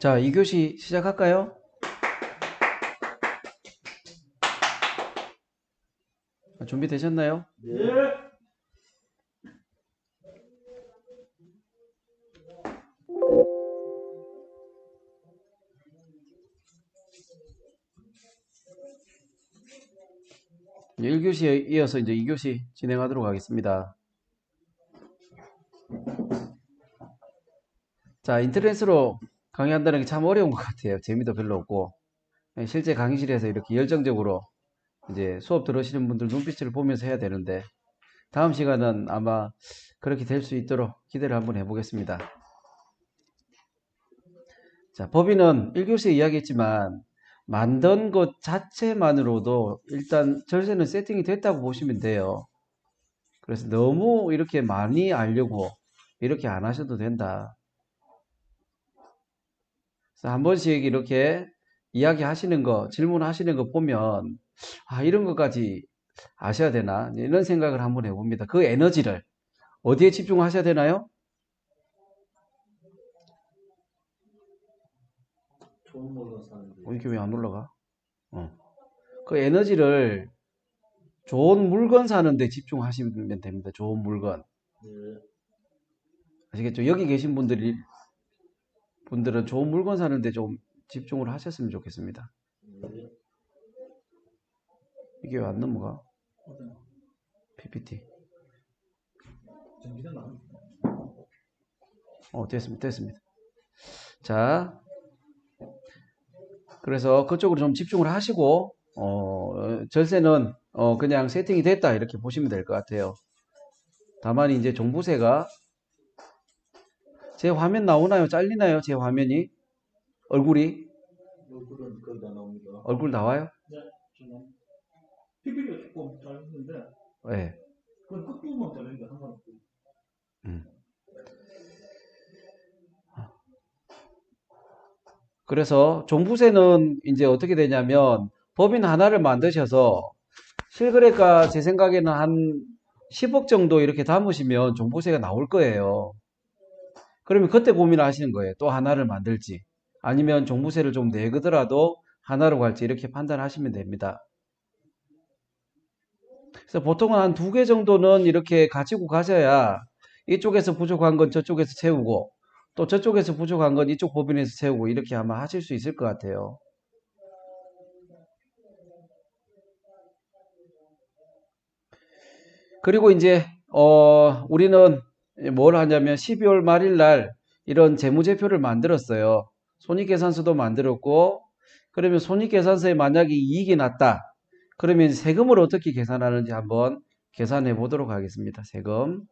자, 2교시 시작할까요? 준비되셨나요? 네. 1교시에 이어서 이제 2교시 진행하도록 하겠습니다. 자, 인터넷으로 강의한다는 게 참 어려운 것 같아요. 재미도 별로 없고. 실제 강의실에서 이렇게 열정적으로 이제 수업 들으시는 분들 눈빛을 보면서 해야 되는데, 다음 시간은 아마 그렇게 될 수 있도록 기대를 한번 해보겠습니다. 자, 법인은 1교시에 이야기했지만, 만든 것 자체만으로도 일단 절세는 세팅이 됐다고 보시면 돼요. 그래서 너무 이렇게 많이 알려고 이렇게 안 하셔도 된다. 그래서 한 번씩 이렇게 이야기하시는 거, 질문하시는 거 보면, 아, 이런 것까지 아셔야 되나? 이런 생각을 한번 해봅니다. 그 에너지를 어디에 집중하셔야 되나요? 이렇게 왜 안 올라가? 그 에너지를 좋은 물건 사는데 집중하시면 됩니다. 좋은 물건. 아시겠죠? 여기 계신 분들은 좋은 물건 사는데 좀 집중을 하셨으면 좋겠습니다. 이게 왜 안 넘어가? PPT. 됐습니다. 자, 그래서 그쪽으로 좀 집중을 하시고, 절세는, 그냥 세팅이 됐다. 이렇게 보시면 될 것 같아요. 다만 이제 종부세가, 제 화면 나오나요? 잘리나요? 제 화면이? 얼굴이? 얼굴은 거기다 나옵니다. 얼굴 나와요? 네, 지금 PPT가 조금 잘렸는데, 네. 그건 끝부분만 잘렸는데 상관없고. 그래서 종부세는 이제 어떻게 되냐면, 법인 하나를 만드셔서, 실거래가 제 생각에는 한 10억 정도 이렇게 담으시면 종부세가 나올 거예요. 그러면 그때 고민을 하시는 거예요. 또 하나를 만들지. 아니면 종부세를 좀 내거더라도 하나로 갈지 이렇게 판단하시면 됩니다. 그래서 보통은 한 2개 정도는 이렇게 가지고 가셔야 이쪽에서 부족한 건 저쪽에서 채우고 또 저쪽에서 부족한 건 이쪽 법인에서 채우고 이렇게 아마 하실 수 있을 것 같아요. 그리고 이제 우리는 뭘 하냐면 12월 말일 날 이런 재무제표를 만들었어요. 손익계산서도 만들었고, 그러면 손익계산서에 만약에 이익이 났다. 그러면 세금을 어떻게 계산하는지 한번 계산해 보도록 하겠습니다. 세금.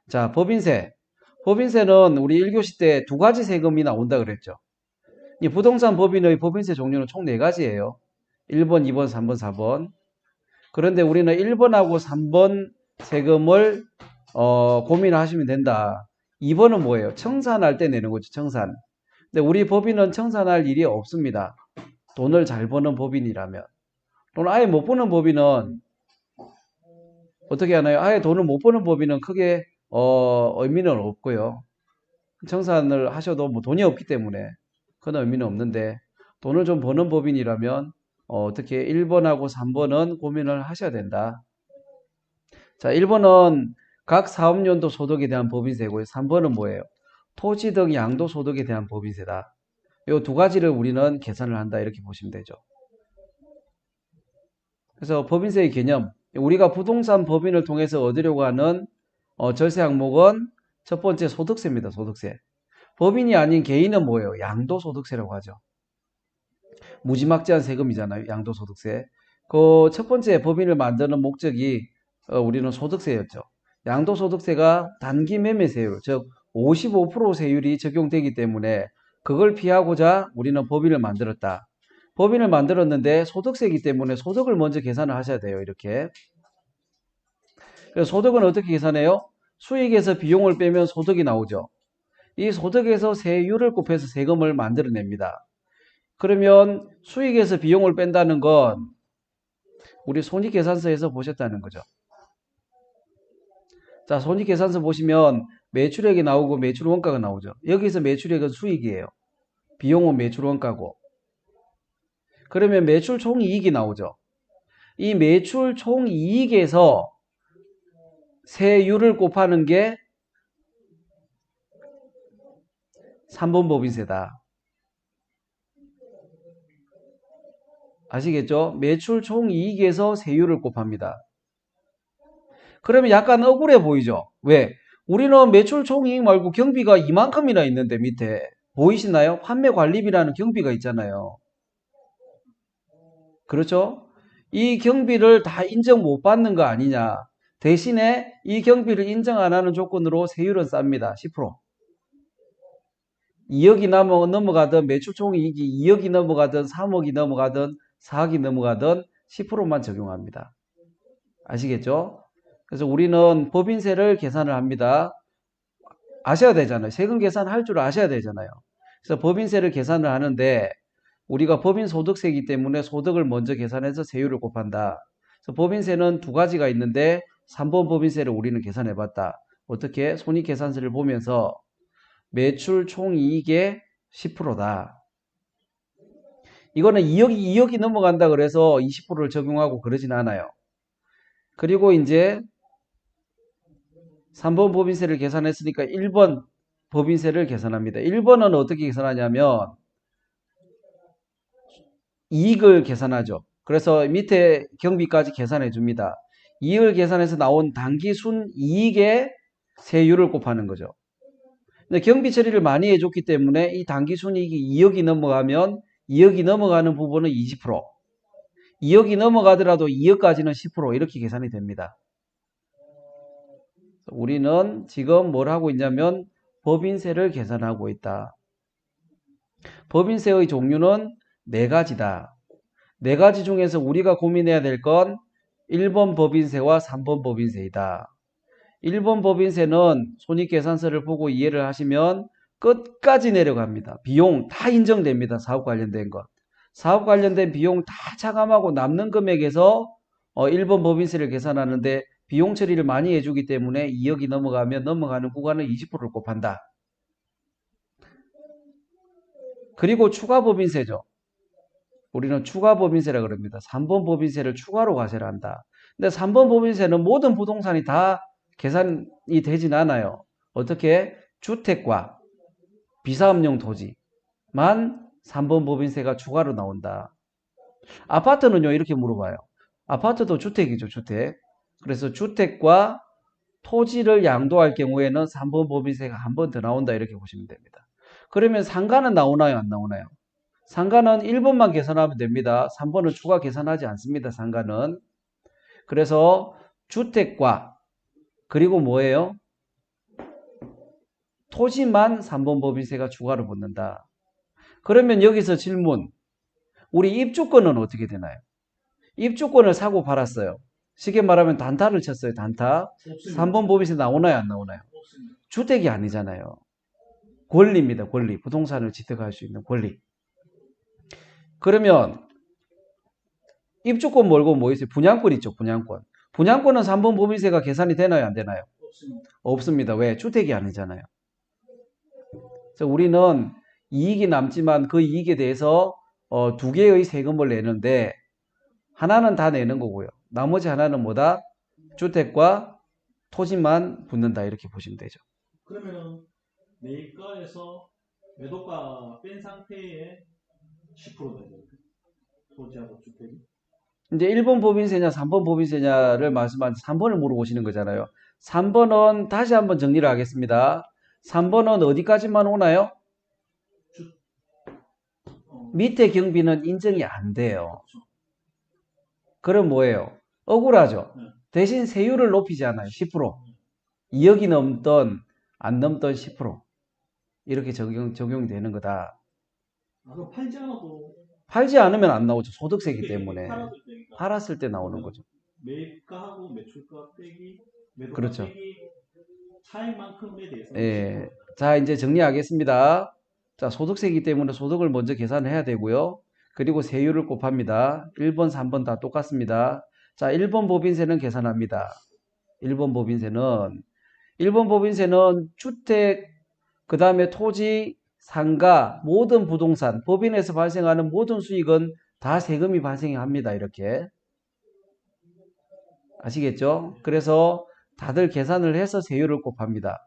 자, 법인세. 법인세는 우리 1교시 때 2가지 세금이 나온다 그랬죠. 이 부동산 법인의 법인세 종류는 총 4가지예요. 1번, 2번, 3번, 4번. 그런데 우리는 1번하고 3번 세금을 고민하시면 된다. 2번은 뭐예요? 청산할 때 내는 거죠. 청산. 근데 우리 법인은 청산할 일이 없습니다. 돈을 잘 버는 법인이라면. 또는 아예 못 버는 법인은 어떻게 하나요? 아예 돈을 못 버는 법인은 크게 의미는 없고요. 청산을 하셔도 뭐 돈이 없기 때문에 그런 의미는 없는데, 돈을 좀 버는 법인이라면 어떻게 1번하고 3번은 고민을 하셔야 된다. 자, 1번은 각 사업연도 소득에 대한 법인세고요. 3번은 뭐예요? 토지 등 양도 소득에 대한 법인세다. 이 2가지를 우리는 계산을 한다. 이렇게 보시면 되죠. 그래서 법인세의 개념, 우리가 부동산 법인을 통해서 얻으려고 하는 절세 항목은 첫 번째 소득세입니다. 소득세. 법인이 아닌 개인은 뭐예요? 양도소득세라고 하죠. 무지막지한 세금이잖아요. 양도소득세. 그 첫 번째 법인을 만드는 목적이 우리는 소득세였죠. 양도소득세가 단기 매매세율, 즉 55% 세율이 적용되기 때문에 그걸 피하고자 우리는 법인을 만들었다. 법인을 만들었는데 소득세이기 때문에 소득을 먼저 계산을 하셔야 돼요. 이렇게. 그래서 소득은 어떻게 계산해요? 수익에서 비용을 빼면 소득이 나오죠. 이 소득에서 세율을 곱해서 세금을 만들어냅니다. 그러면 수익에서 비용을 뺀다는 건 우리 손익계산서에서 보셨다는 거죠. 자, 손익계산서 보시면 매출액이 나오고 매출원가가 나오죠. 여기서 매출액은 수익이에요. 비용은 매출 원가고. 그러면 매출 총이익이 나오죠. 이 매출 총이익에서 세율을 곱하는 게 3번 법인세다. 아시겠죠? 매출 총이익에서 세율을 곱합니다. 그러면 약간 억울해 보이죠? 왜? 우리는 매출 총이익 말고 경비가 이만큼이나 있는데 밑에 보이시나요? 판매관리비라는 경비가 있잖아요. 그렇죠? 이 경비를 다 인정 못 받는 거 아니냐. 대신에 이 경비를 인정 안 하는 조건으로 세율은 쌉니다. 10%. 2억이 넘어가든 매출 총이익이 2억이 넘어가든 3억이 넘어가든 4억이 넘어가든 10%만 적용합니다. 아시겠죠? 그래서 우리는 법인세를 계산을 합니다. 아셔야 되잖아요. 세금 계산할 줄 아셔야 되잖아요. 그래서 법인세를 계산을 하는데 우리가 법인소득세이기 때문에 소득을 먼저 계산해서 세율을 곱한다. 그래서 법인세는 두 가지가 있는데 3번 법인세를 우리는 계산해 봤다. 어떻게? 손익계산서를 보면서 매출 총이익의 10%다. 이거는 2억이 넘어간다 그래서 20%를 적용하고 그러진 않아요. 그리고 이제 3번 법인세를 계산했으니까 1번 법인세를 계산합니다. 1번은 어떻게 계산하냐면 이익을 계산하죠. 그래서 밑에 경비까지 계산해 줍니다. 이익을 계산해서 나온 당기순 이익의 세율을 곱하는 거죠. 근데 경비 처리를 많이 해줬기 때문에 이 당기순이익이 2억이 넘어가면 2억이 넘어가는 부분은 20%, 2억이 넘어가더라도 2억까지는 10% 이렇게 계산이 됩니다. 우리는 지금 뭘 하고 있냐면 법인세를 계산하고 있다. 법인세의 종류는 4가지다. 4가지 중에서 우리가 고민해야 될 건 1번 법인세와 3번 법인세이다. 1번 법인세는 손익계산서를 보고 이해를 하시면 끝까지 내려갑니다. 비용 다 인정됩니다. 사업 관련된 것. 사업 관련된 비용 다 차감하고 남는 금액에서 1번 법인세를 계산하는데 비용 처리를 많이 해주기 때문에 2억이 넘어가면 넘어가는 구간은 20%를 곱한다. 그리고 추가 법인세죠. 우리는 추가 법인세라 그럽니다. 3번 법인세를 추가로 과세를 한다. 근데 3번 법인세는 모든 부동산이 다 계산이 되진 않아요. 어떻게? 주택과 비사업용 토지만 3번 법인세가 추가로 나온다. 아파트는요, 이렇게 물어봐요. 아파트도 주택이죠, 주택. 그래서 주택과 토지를 양도할 경우에는 3번 법인세가 한 번 더 나온다, 이렇게 보시면 됩니다. 그러면 상가는 나오나요, 안 나오나요? 상가는 1번만 계산하면 됩니다. 3번은 추가 계산하지 않습니다, 상가는. 그래서 주택과 그리고 뭐예요? 토지만 3번 법인세가 추가로 붙는다. 그러면 여기서 질문. 우리 입주권은 어떻게 되나요? 입주권을 사고 팔았어요. 쉽게 말하면 단타를 쳤어요. 단타. 없습니다. 3번 법인세 나오나요? 안 나오나요? 없습니다. 주택이 아니잖아요. 권리입니다. 권리. 부동산을 취득할 수 있는 권리. 그러면 입주권 말고 뭐 있어요? 분양권 있죠. 분양권. 분양권은 3번 법인세가 계산이 되나요? 안 되나요? 없습니다. 없습니다. 왜? 주택이 아니잖아요. 그래서 우리는 이익이 남지만 그 이익에 대해서 2개의 세금을 내는데 하나는 다 내는 거고요. 나머지 하나는 뭐다? 주택과 토지만 붙는다 이렇게 보시면 되죠. 그러면은 매입가에서 매도가 뺀 상태에 10% 되죠. 토지하고 주택이. 이제 1번 법인세냐 3번 법인세냐를 말씀하신 3번을 물어보시는 거잖아요. 3번은 다시 한번 정리를 하겠습니다. 3번은 어디까지만 오나요? 밑에 경비는 인정이 안 돼요. 그렇죠. 그럼 뭐예요? 억울하죠. 네. 대신 세율을 높이지 않아요. 10%. 2억이 넘던 안 넘던 10% 이렇게 적용이 되는 거다. 아, 그럼 팔지 않아도 팔지 않으면 안 나오죠. 소득세이기 때문에. 팔았을 때니까. 팔았을 때 나오는 거죠. 매입가하고 매출가 빼기 매도가 그렇죠. 빼기 차이만큼에 대해서 예. 자, 이제 정리하겠습니다. 자, 소득세이기 때문에 소득을 먼저 계산해야 되고요. 그리고 세율을 곱합니다. 1번, 3번 다 똑같습니다. 자, 1번 법인세는 계산합니다. 1번 법인세는 주택, 그 다음에 토지 상가, 모든 부동산, 법인에서 발생하는 모든 수익은 다 세금이 발생합니다. 이렇게. 아시겠죠? 그래서 다들 계산을 해서 세율을 곱합니다.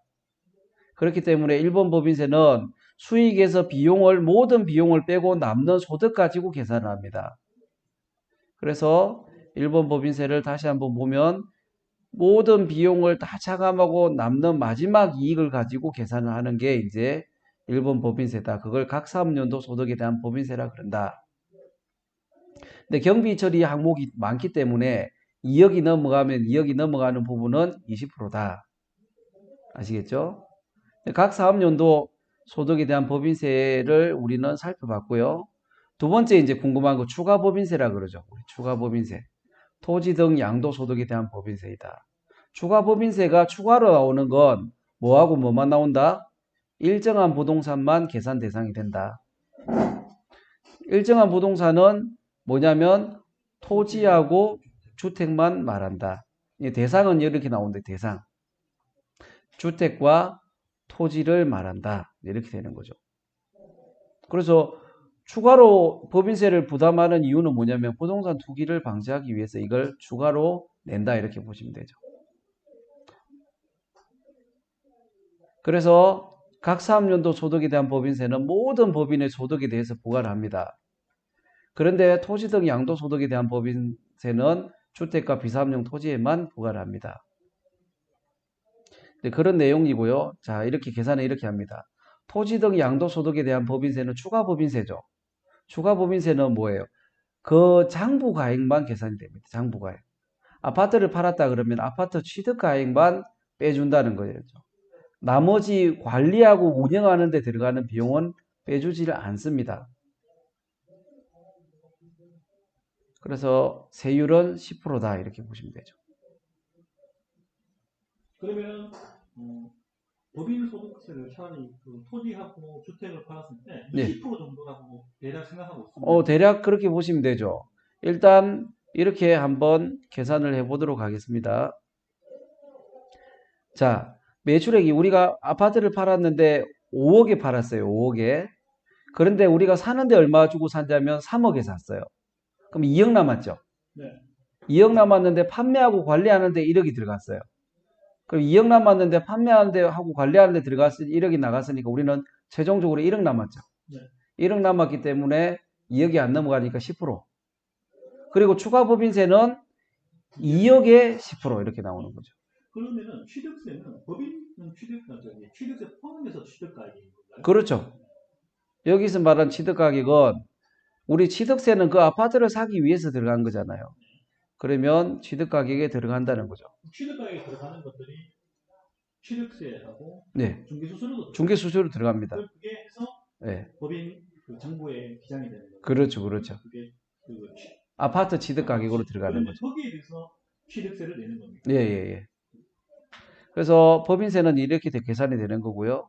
그렇기 때문에 일본 법인세는 수익에서 모든 비용을 빼고 남는 소득 가지고 계산을 합니다. 그래서 일본 법인세를 다시 한번 보면 모든 비용을 다 차감하고 남는 마지막 이익을 가지고 계산을 하는 게 이제 일본 법인세다. 그걸 각 사업연도 소득에 대한 법인세라 그런다. 근데 경비 처리 항목이 많기 때문에 2억이 넘어가면 2억이 넘어가는 부분은 20%다. 아시겠죠? 각 사업연도 소득에 대한 법인세를 우리는 살펴봤고요. 두 번째 이제 궁금한 거 추가 법인세라 그러죠. 추가 법인세. 토지 등 양도 소득에 대한 법인세이다. 추가 법인세가 추가로 나오는 건 뭐하고 뭐만 나온다? 일정한 부동산만 계산 대상이 된다. 일정한 부동산은 뭐냐면 토지하고 주택만 말한다. 대상은 이렇게 나오는데 대상. 주택과 토지를 말한다. 이렇게 되는 거죠. 그래서 추가로 법인세를 부담하는 이유는 뭐냐면 부동산 투기를 방지하기 위해서 이걸 추가로 낸다. 이렇게 보시면 되죠. 그래서 각 사업연도 소득에 대한 법인세는 모든 법인의 소득에 대해서 부과를 합니다. 그런데 토지 등 양도 소득에 대한 법인세는 주택과 비사업용 토지에만 부과를 합니다. 그런 내용이고요. 자, 이렇게 계산을 이렇게 합니다. 토지 등 양도 소득에 대한 법인세는 추가 법인세죠. 추가 법인세는 뭐예요? 그 장부 가액만 계산이 됩니다. 장부 가액. 아파트를 팔았다 그러면 아파트 취득 가액만 빼준다는 거예요. 나머지 관리하고 운영하는 데 들어가는 비용은 빼주지를 않습니다. 그래서 세율은 10%다 이렇게 보시면 되죠. 그러면 법인 소득세를 차라리 그 토지하고 주택을 팔았을 때 20% 정도라고 대략 생각하고 있습니다. 대략 그렇게 보시면 되죠. 일단 이렇게 한번 계산을 해보도록 하겠습니다. 자, 매출액이 우리가 아파트를 팔았는데 5억에 팔았어요. 5억에. 그런데 우리가 사는데 얼마 주고 샀냐면 3억에 샀어요. 그럼 2억 남았죠. 네. 2억 남았는데 판매하고 관리하는데 1억이 들어갔어요. 그럼 2억 남았는데 판매하는데 하고 관리하는데 들어갔으니 1억이 나갔으니까 우리는 최종적으로 1억 남았죠. 네. 1억 남았기 때문에 2억이 안 넘어가니까 10%. 그리고 추가 법인세는 2억에 10% 이렇게 나오는 거죠. 그러면은 취득세는 법인은 취득세 포함해서 취득가액인 건가요? 그렇죠. 여기서 말한 취득가격은 우리 취득세는 그 아파트를 사기 위해서 들어간 거잖아요. 그러면 취득가격에 들어간다는 거죠. 취득가격에 들어가는 것들이 취득세하고 네. 중개수수료 들어갑니다. 그게 해서 네. 법인 그 정부에 기장이 되는 거죠. 그렇죠. 그게 아파트 취득가격으로 들어가는 거죠. 거기에 대해서 취득세를 내는 겁니다. 예. 그래서 법인세는 이렇게 계산이 되는 거고요.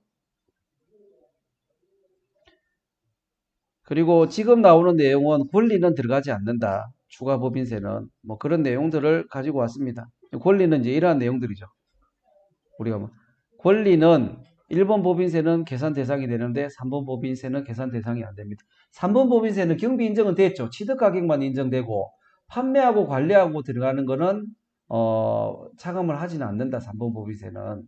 그리고 지금 나오는 내용은 권리는 들어가지 않는다. 추가 법인세는 뭐 그런 내용들을 가지고 왔습니다. 권리는 이제 이러한 내용들이죠. 우리가 권리는 1번 법인세는 계산 대상이 되는데 3번 법인세는 계산 대상이 안 됩니다. 3번 법인세는 경비 인정은 됐죠. 취득가격만 인정되고 판매하고 관리하고 들어가는 거는 차감을 하지는 않는다. 3번 법인세는.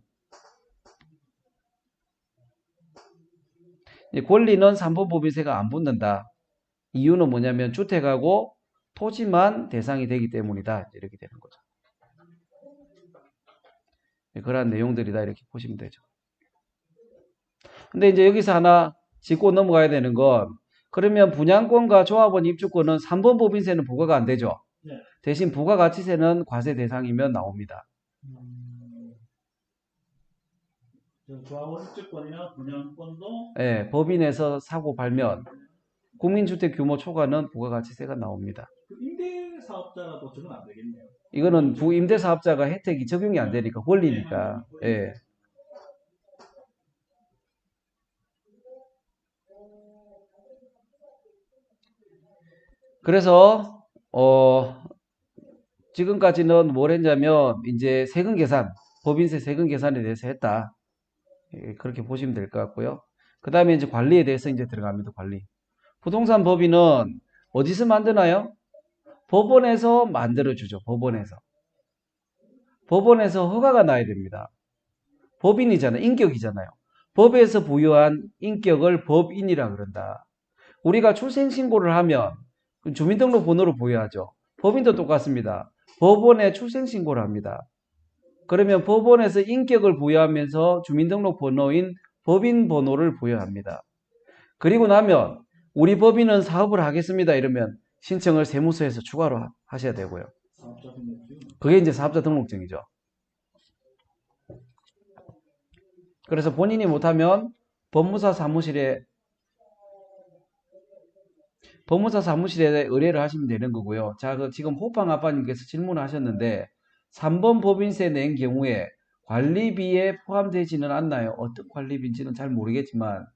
권리는 3번 법인세가 안 붙는다. 이유는 뭐냐면 주택하고 토지만 대상이 되기 때문이다. 이렇게 되는 거죠. 그러한 내용들이다. 이렇게 보시면 되죠. 근데 이제 여기서 하나 짚고 넘어가야 되는 건 그러면 분양권과 조합원 입주권은 3번 법인세는 부과가 안 되죠. 네. 대신 부가가치세는 과세 대상이면 나옵니다. 조합원 입주권이나 분양권도 네, 법인에서 사고 팔면 국민주택 규모 초과는 부가가치세가 나옵니다. 그 임대사업자도 적용 안 되겠네요. 이거는 임대사업자가 혜택이 적용이 안 되니까 권리니까. 예. 그래서 지금까지는 뭘 했냐면 이제 세금 계산, 법인세 세금 계산에 대해서 했다. 예, 그렇게 보시면 될 것 같고요. 그 다음에 이제 관리에 대해서 이제 들어갑니다. 관리. 부동산 법인은 어디서 만드나요? 법원에서 만들어주죠. 법원에서. 법원에서 허가가 나야 됩니다. 법인이잖아요. 인격이잖아요. 법에서 부여한 인격을 법인이라 그런다. 우리가 출생신고를 하면 주민등록번호를 부여하죠. 법인도 똑같습니다. 법원에 출생신고를 합니다. 그러면 법원에서 인격을 부여하면서 주민등록번호인 법인번호를 부여합니다. 그리고 나면 우리 법인은 사업을 하겠습니다. 이러면 신청을 세무서에서 추가로 하셔야 되고요. 사업자 등록증. 그게 이제 사업자 등록증이죠. 그래서 본인이 못하면 법무사 사무실에 의뢰를 하시면 되는 거고요. 자, 지금 호빵 아빠님께서 질문하셨는데 3번 법인세 낸 경우에 관리비에 포함되지는 않나요? 어떤 관리비인지는 잘 모르겠지만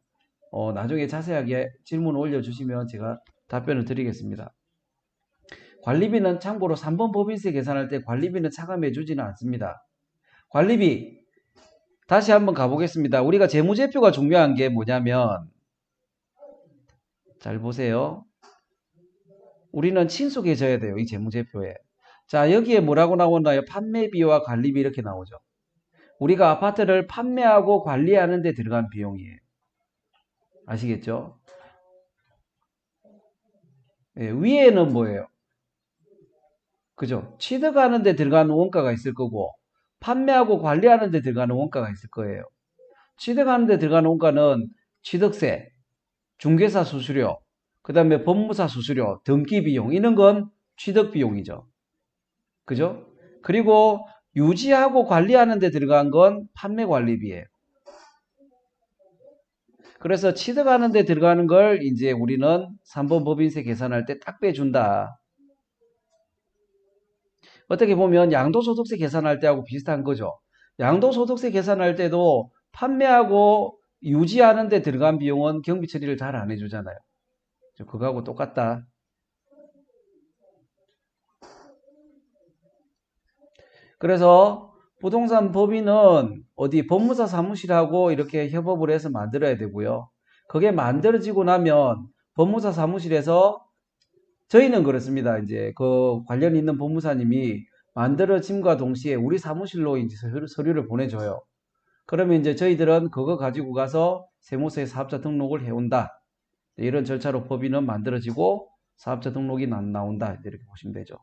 나중에 자세하게 질문을 올려주시면 제가 답변을 드리겠습니다. 관리비는 참고로 3번 법인세 계산할 때 관리비는 차감해 주지는 않습니다. 관리비 다시 한번 가보겠습니다. 우리가 재무제표가 중요한 게 뭐냐면 잘 보세요. 우리는 친숙해져야 돼요. 이 재무제표에. 자, 여기에 뭐라고 나오나요? 판매비와 관리비 이렇게 나오죠. 우리가 아파트를 판매하고 관리하는 데 들어간 비용이에요. 아시겠죠? 예, 위에는 뭐예요? 그죠? 취득하는 데 들어가는 원가가 있을 거고 판매하고 관리하는 데 들어가는 원가가 있을 거예요. 취득하는 데 들어가는 원가는 취득세, 중개사 수수료, 그 다음에 법무사 수수료, 등기 비용 이런 건 취득 비용이죠. 그죠? 그리고 유지하고 관리하는 데 들어간 건 판매 관리비예요. 그래서 취득하는 데 들어가는 걸 이제 우리는 3번 법인세 계산할 때 딱 빼준다. 어떻게 보면 양도소득세 계산할 때하고 비슷한 거죠. 양도소득세 계산할 때도 판매하고 유지하는 데 들어간 비용은 경비 처리를 잘 안 해주잖아요. 그거하고 똑같다. 그래서 부동산 법인은 어디 법무사 사무실하고 이렇게 협업을 해서 만들어야 되고요. 그게 만들어지고 나면 법무사 사무실에서 저희는 그렇습니다. 이제 그 관련 있는 법무사님이 만들어짐과 동시에 우리 사무실로 이제 서류를 보내줘요. 그러면 이제 저희들은 그거 가지고 가서 세무서에 사업자 등록을 해온다. 이런 절차로 법인은 만들어지고 사업자 등록이 나온다. 이렇게 보시면 되죠.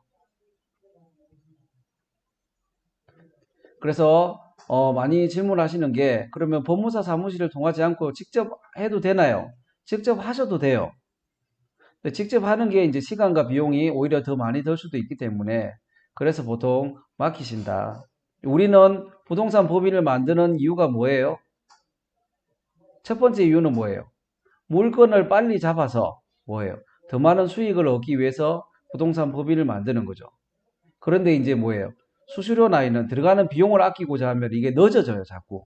그래서 많이 질문하시는 게 그러면 법무사 사무실을 통하지 않고 직접 해도 되나요? 직접 하셔도 돼요. 근데 직접 하는 게 이제 시간과 비용이 오히려 더 많이 들 수도 있기 때문에 그래서 보통 맡기신다. 우리는 부동산 법인을 만드는 이유가 뭐예요? 첫 번째 이유는 뭐예요? 물건을 빨리 잡아서 뭐예요? 더 많은 수익을 얻기 위해서 부동산 법인을 만드는 거죠. 그런데 이제 뭐예요? 수수료 나이는 들어가는 비용을 아끼고자 하면 이게 늦어져요, 자꾸.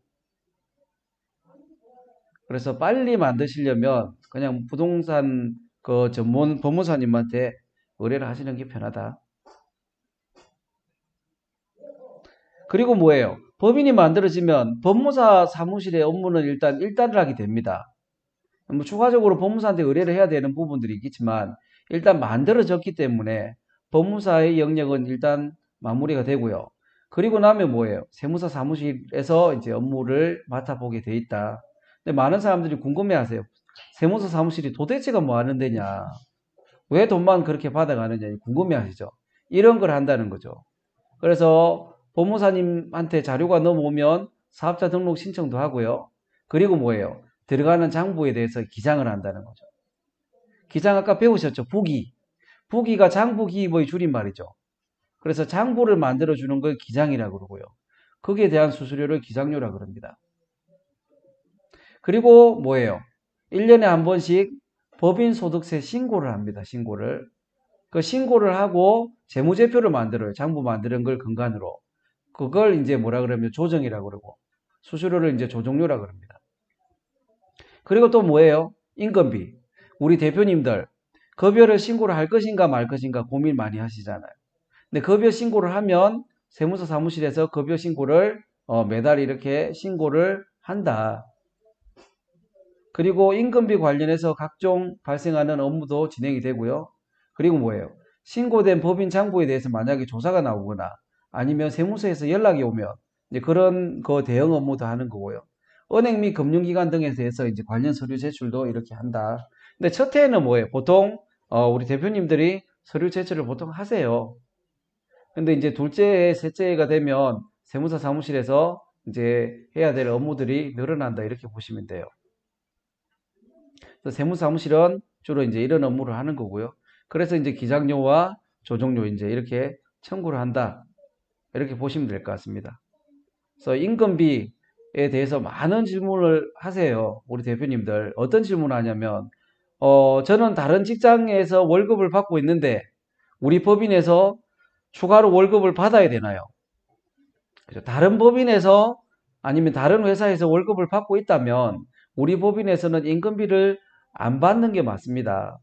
그래서 빨리 만드시려면 그냥 부동산 그 전문 법무사님한테 의뢰를 하시는 게 편하다. 그리고 뭐예요? 법인이 만들어지면 법무사 사무실의 업무는 일단 일단을 하게 됩니다. 뭐 추가적으로 법무사한테 의뢰를 해야 되는 부분들이 있겠지만 일단 만들어졌기 때문에 법무사의 영역은 일단 마무리가 되고요. 그리고 나면 뭐예요? 세무사 사무실에서 이제 업무를 맡아보게 돼 있다. 근데 많은 사람들이 궁금해 하세요. 세무사 사무실이 도대체가 뭐 하는 데냐? 왜 돈만 그렇게 받아가느냐? 궁금해 하시죠? 이런 걸 한다는 거죠. 그래서 법무사님한테 자료가 넘어오면 사업자 등록 신청도 하고요. 그리고 뭐예요? 들어가는 장부에 대해서 기장을 한다는 거죠. 기장 아까 배우셨죠? 부기. 부기가 장부 기입의 줄임말이죠. 그래서 장부를 만들어주는 걸 기장이라고 그러고요. 거기에 대한 수수료를 기장료라고 그럽니다. 그리고 뭐예요? 1년에 한 번씩 법인소득세 신고를 합니다. 신고를. 그 신고를 하고 재무제표를 만들어요. 장부 만드는 걸 근간으로. 그걸 이제 뭐라 그러면 조정이라고 그러고 수수료를 이제 조정료라고 그럽니다. 그리고 또 뭐예요? 인건비. 우리 대표님들 급여를 신고를 할 것인가 말 것인가 고민 많이 하시잖아요. 근데 급여 신고를 하면 세무서 사무실에서 급여 신고를 매달 이렇게 신고를 한다. 그리고 인건비 관련해서 각종 발생하는 업무도 진행이 되고요. 그리고 뭐예요? 신고된 법인 장부에 대해서 만약에 조사가 나오거나 아니면 세무서에서 연락이 오면 이제 그런 거 대응 업무도 하는 거고요. 은행 및 금융기관 등에 대해서 이제 관련 서류 제출도 이렇게 한다. 근데 첫 해에는 뭐예요? 보통 우리 대표님들이 서류 제출을 보통 하세요. 근데 이제 둘째, 셋째 해가 되면 세무사 사무실에서 이제 해야 될 업무들이 늘어난다 이렇게 보시면 돼요. 그래서 세무사무실은 주로 이제 이런 업무를 하는 거고요. 그래서 이제 기장료와 조정료 이제 이렇게 청구를 한다. 이렇게 보시면 될 것 같습니다. 그래서 인건비에 대해서 많은 질문을 하세요. 우리 대표님들. 어떤 질문을 하냐면, 저는 다른 직장에서 월급을 받고 있는데, 우리 법인에서 추가로 월급을 받아야 되나요? 그죠? 다른 법인에서 아니면 다른 회사에서 월급을 받고 있다면, 우리 법인에서는 인건비를 안 받는 게 맞습니다.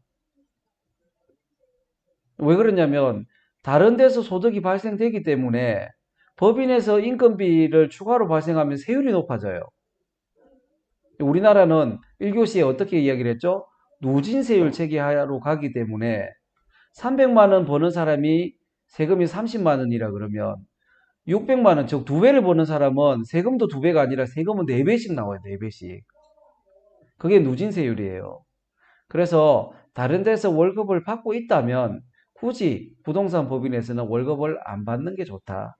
왜 그러냐면 다른 데서 소득이 발생되기 때문에 법인에서 인건비를 추가로 발생하면 세율이 높아져요. 우리나라는 1교시에 어떻게 이야기를 했죠? 누진세율 체계하로 가기 때문에 300만 원 버는 사람이 세금이 30만 원이라 그러면 600만 원, 즉 2배를 버는 사람은 세금도 2배가 아니라 세금은 4배씩 나와요. 4배씩. 그게 누진세율이에요. 그래서 다른 데서 월급을 받고 있다면 굳이 부동산 법인에서는 월급을 안 받는 게 좋다.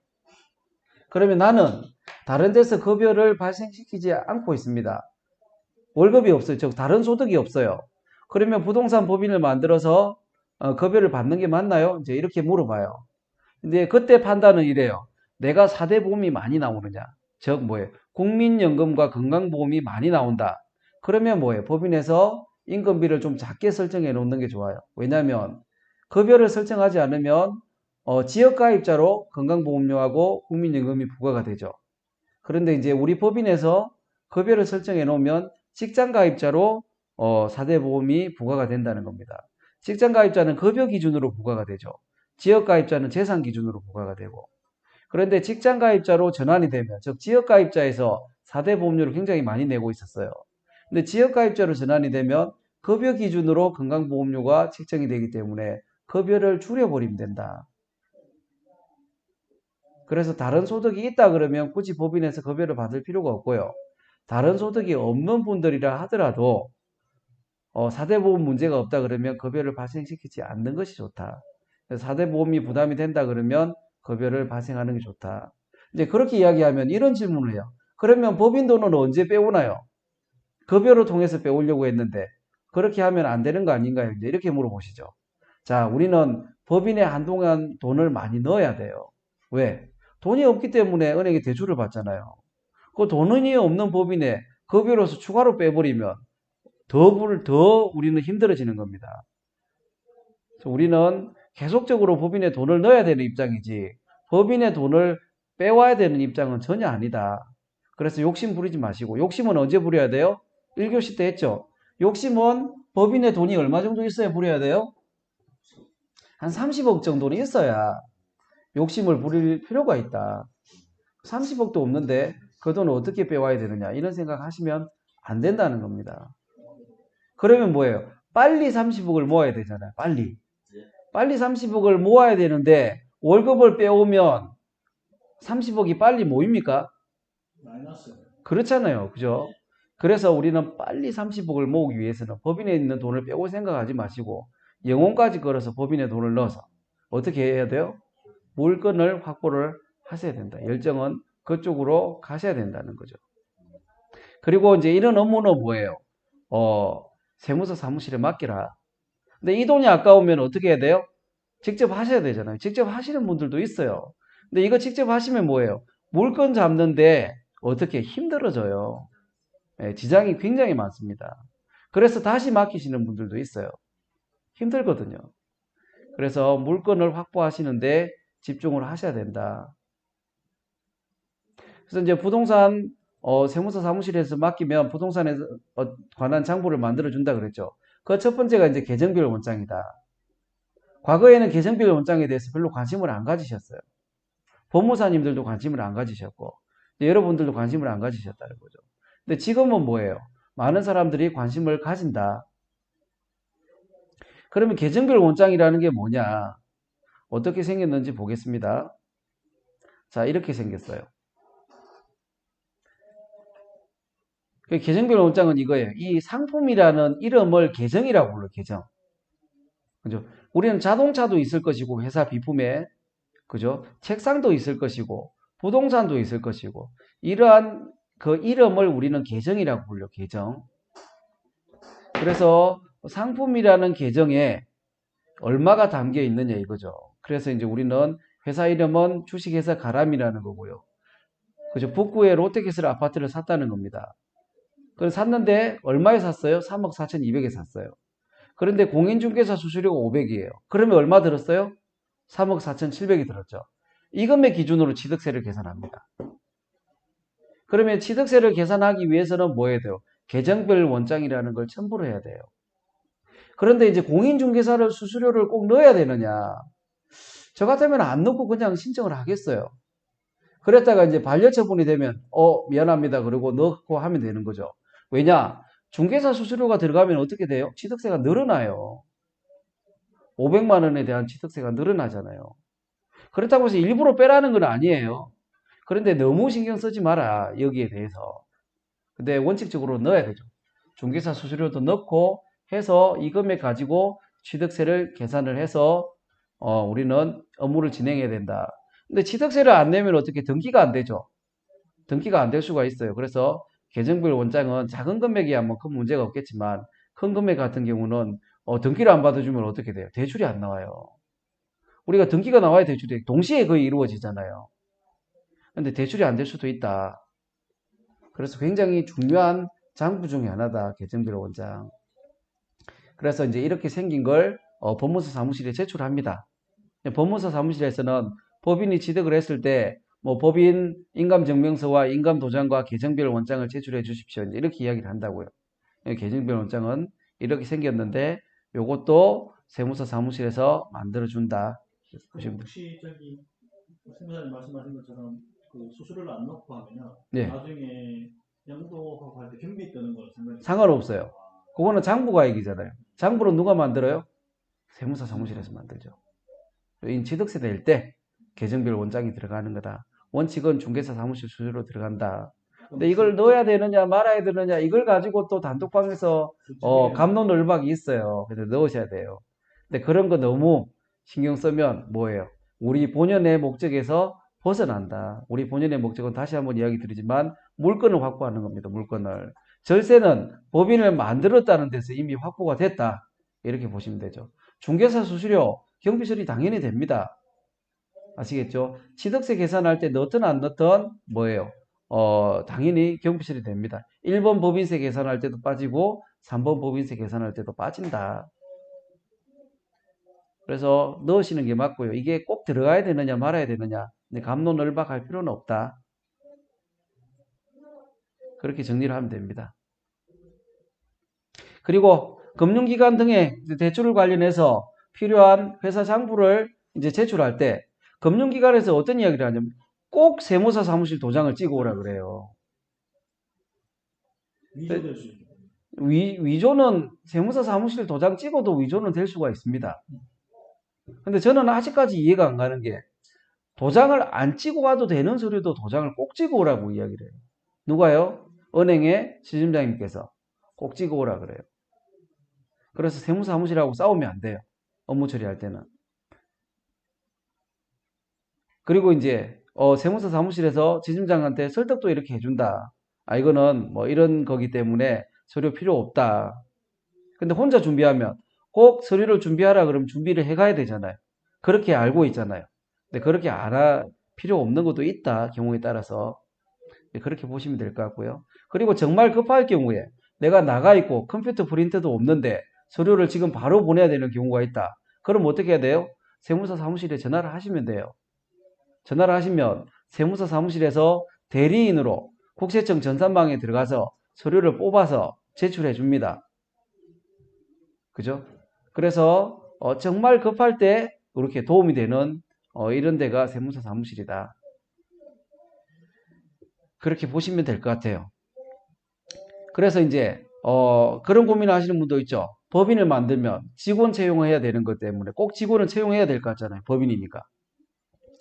그러면 나는 다른 데서 급여를 발생시키지 않고 있습니다. 월급이 없어요. 즉 다른 소득이 없어요. 그러면 부동산 법인을 만들어서 급여를 받는 게 맞나요? 이제 이렇게 물어봐요. 근데 그때 판단은 이래요. 내가 4대 보험이 많이 나오느냐? 즉 뭐예요? 국민연금과 건강보험이 많이 나온다. 그러면 뭐예요? 법인에서 인건비를 좀 작게 설정해 놓는 게 좋아요. 왜냐하면 급여를 설정하지 않으면 지역가입자로 건강보험료하고 국민연금이 부과가 되죠. 그런데 이제 우리 법인에서 급여를 설정해 놓으면 직장가입자로 4대 보험이 부과가 된다는 겁니다. 직장가입자는 급여 기준으로 부과가 되죠. 지역가입자는 재산 기준으로 부과가 되고. 그런데 직장가입자로 전환이 되면, 즉 지역가입자에서 4대 보험료를 굉장히 많이 내고 있었어요. 근데 지역가입자로 전환이 되면 급여 기준으로 건강보험료가 책정이 되기 때문에 급여를 줄여버리면 된다. 그래서 다른 소득이 있다 그러면 굳이 법인에서 급여를 받을 필요가 없고요. 다른 소득이 없는 분들이라 하더라도 4대 보험 문제가 없다 그러면 급여를 발생시키지 않는 것이 좋다. 4대 보험이 부담이 된다 그러면 급여를 발생하는 게 좋다. 이제 그렇게 이야기하면 이런 질문을 해요. 그러면 법인 돈은 언제 빼오나요? 급여를 통해서 빼오려고 했는데 그렇게 하면 안 되는 거 아닌가요? 이제 이렇게 물어보시죠. 자, 우리는 법인에 한동안 돈을 많이 넣어야 돼요. 왜? 돈이 없기 때문에 은행에 대출을 받잖아요. 그 돈이 없는 법인에 급여로서 추가로 빼버리면 더 우리는 힘들어지는 겁니다. 그래서 우리는 계속적으로 법인에 돈을 넣어야 되는 입장이지 법인의 돈을 빼와야 되는 입장은 전혀 아니다. 그래서 욕심 부리지 마시고, 욕심은 언제 부려야 돼요? 1교시 때 했죠. 욕심은 법인의 돈이 얼마 정도 있어야 부려야 돼요? 한 30억 정도는 있어야 욕심을 부릴 필요가 있다. 30억도 없는데 그 돈을 어떻게 빼와야 되느냐 이런 생각 하시면 안 된다는 겁니다. 그러면 뭐예요? 빨리 30억을 모아야 되잖아요. 빨리 30억을 모아야 되는데 월급을 빼오면 30억이 빨리 모입니까? 마이너스. 그렇잖아요. 그죠? 그래서 우리는 빨리 30억을 모으기 위해서는 법인에 있는 돈을 빼고 생각하지 마시고 영혼까지 걸어서 법인에 돈을 넣어서 어떻게 해야 돼요? 물건을 확보를 하셔야 된다. 열정은 그쪽으로 가셔야 된다는 거죠. 그리고 이제 이런 업무는 뭐예요? 세무서 사무실에 맡기라. 근데 이 돈이 아까우면 어떻게 해야 돼요? 직접 하셔야 되잖아요. 직접 하시는 분들도 있어요. 근데 이거 직접 하시면 뭐예요? 물건 잡는데 어떻게 힘들어져요. 지장이 굉장히 많습니다. 그래서 다시 맡기시는 분들도 있어요. 힘들거든요. 그래서 물건을 확보하시는데 집중을 하셔야 된다. 그래서 이제 부동산 세무서 사무실에서 맡기면 부동산에 관한 장부를 만들어 준다 그랬죠. 그 첫 번째가 이제 계정별 원장이다. 과거에는 계정별 원장에 대해서 별로 관심을 안 가지셨어요. 법무사님들도 관심을 안 가지셨고 여러분들도 관심을 안 가지셨다는 거죠. 근데 지금은 뭐예요? 많은 사람들이 관심을 가진다. 그러면 계정별 원장이라는 게 뭐냐? 어떻게 생겼는지 보겠습니다. 자, 이렇게 생겼어요. 계정별 원장은 이거예요. 이 상품이라는 이름을 계정이라고 불러요. 계정. 그죠? 우리는 자동차도 있을 것이고 회사 비품에 그죠? 책상도 있을 것이고 부동산도 있을 것이고 이러한 그 이름을 우리는 계정이라고 불러요. 계정. 그래서 상품이라는 계정에 얼마가 담겨 있느냐 이거죠. 그래서 이제 우리는 회사 이름은 주식회사 가람이라는 거고요. 그죠? 북구에 롯데캐슬 아파트를 샀다는 겁니다. 그걸 샀는데 얼마에 샀어요? 3억 4,200에 샀어요. 그런데 공인중개사 수수료가 500이에요. 그러면 얼마 들었어요? 3억 4,700이 들었죠. 이 금액 기준으로 취득세를 계산합니다. 그러면 취득세를 계산하기 위해서는 뭐 해야 돼요? 계정별 원장이라는 걸 첨부를 해야 돼요. 그런데 이제 공인중개사를 수수료를 꼭 넣어야 되느냐? 저 같으면 안 넣고 그냥 신청을 하겠어요. 그랬다가 이제 반려처분이 되면 미안합니다. 그러고 넣고 하면 되는 거죠. 왜냐? 중개사 수수료가 들어가면 어떻게 돼요? 취득세가 늘어나요. 500만 원에 대한 취득세가 늘어나잖아요. 그렇다고 해서 일부러 빼라는 건 아니에요. 그런데 너무 신경 쓰지 마라. 여기에 대해서. 근데 원칙적으로 넣어야 되죠. 중개사 수수료도 넣고 해서 이 금액 가지고 취득세를 계산을 해서 우리는 업무를 진행해야 된다. 근데 취득세를 안 내면 어떻게 등기가 안 되죠. 등기가 안 될 수가 있어요. 그래서 계정별 원장은 작은 금액이야 뭐 큰 문제가 없겠지만 큰 금액 같은 경우는 등기를 안 받아주면 어떻게 돼요? 대출이 안 나와요. 우리가 등기가 나와야 대출이 동시에 거의 이루어지잖아요. 근데 대출이 안 될 수도 있다. 그래서 굉장히 중요한 장부 중에 하나다. 계정별 원장. 그래서 이제 이렇게 생긴 걸 법무사 사무실에 제출합니다. 법무사 사무실에서는 법인이 취득을 했을 때 뭐 법인 인감증명서와 인감도장과 계정별 원장을 제출해 주십시오. 이렇게 이야기를 한다고요. 계정별 원장은 이렇게 생겼는데 요것도 세무사 사무실에서 만들어준다. 혹시 저기 세무사님 말씀하신 것처럼 그 수수료를 안 넣고 하면요. 네. 나중에 양도하고 할 때 경비 뜨는 거 상관없어요. 그거는 장부가액이잖아요. 장부는 누가 만들어요? 세무사 사무실에서 만들죠. 취득세 낼 때 계정별 원장이 들어가는 거다. 원칙은 중개사 사무실 수수료 들어간다. 근데 이걸 넣어야 되느냐 말아야 되느냐 이걸 가지고 또 단톡방에서 갑론을박이 있어요. 그래서 넣으셔야 돼요. 근데 그런 거 너무 신경 쓰면 뭐예요? 우리 본연의 목적에서 벗어난다. 우리 본연의 목적은 다시 한번 이야기 드리지만 물건을 확보하는 겁니다. 물건을. 절세는 법인을 만들었다는 데서 이미 확보가 됐다. 이렇게 보시면 되죠. 중개사 수수료, 경비 처리 당연히 됩니다. 아시겠죠? 취득세 계산할 때 넣든 안 넣든 뭐예요? 당연히 경비 처리 됩니다. 1번 법인세 계산할 때도 빠지고 3번 법인세 계산할 때도 빠진다. 그래서 넣으시는 게 맞고요. 이게 꼭 들어가야 되느냐 말아야 되느냐. 근데 갑론을박할 필요는 없다. 그렇게 정리를 하면 됩니다. 그리고 금융기관 등의 대출을 관련해서 필요한 회사 장부를 이제 제출할 때 금융기관에서 어떤 이야기를 하냐면 꼭 세무사 사무실 도장을 찍어 오라 그래요. 위조될 수 있는. 위조는 세무사 사무실 도장 찍어도 위조는 될 수가 있습니다. 근데 저는 아직까지 이해가 안 가는 게 도장을 안 찍어 와도 되는 서류도 도장을 꼭 찍어 오라고 이야기를 해요. 누가요? 은행의 시점장님께서 꼭 찍어 오라 그래요. 그래서 세무사무실하고 싸우면 안 돼요. 업무 처리할 때는. 그리고 이제 세무사 사무실에서 지점장한테 설득도 이렇게 해준다. 이거는 뭐 이런 거기 때문에 서류 필요 없다. 근데 혼자 준비하면 꼭 서류를 준비하라 그러면 준비를 해가야 되잖아요. 그렇게 알고 있잖아요. 근데 그렇게 필요 없는 것도 있다. 경우에 따라서. 그렇게 보시면 될 것 같고요. 그리고 정말 급할 경우에 내가 나가 있고 컴퓨터 프린터도 없는데 서류를 지금 바로 보내야 되는 경우가 있다. 그럼 어떻게 해야 돼요? 세무사 사무실에 전화를 하시면 돼요. 전화를 하시면 세무사 사무실에서 대리인으로 국세청 전산망에 들어가서 서류를 뽑아서 제출해 줍니다. 그죠? 그래서 정말 급할 때 이렇게 도움이 되는 이런 데가 세무사 사무실이다. 그렇게 보시면 될 것 같아요. 그래서 이제 그런 고민을 하시는 분도 있죠. 법인을 만들면 직원 채용해야 되는 것 때문에 꼭 직원을 채용해야 될 것 같잖아요. 법인이니까.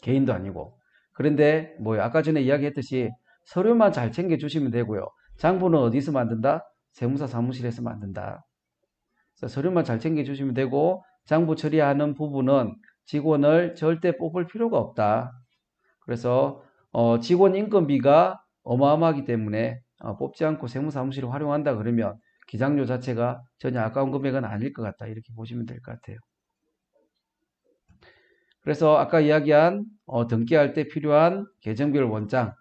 개인도 아니고. 그런데 뭐요? 아까 전에 이야기했듯이 서류만 잘 챙겨주시면 되고요. 장부는 어디서 만든다? 세무사 사무실에서 만든다. 그래서 서류만 잘 챙겨주시면 되고 장부 처리하는 부분은 직원을 절대 뽑을 필요가 없다. 그래서 직원 인건비가 어마어마하기 때문에 뽑지 않고 세무사무실을 활용한다 그러면 기장료 자체가 전혀 아까운 금액은 아닐 것 같다. 이렇게 보시면 될 것 같아요. 그래서 아까 이야기한 등기할 때 필요한 계정별 원장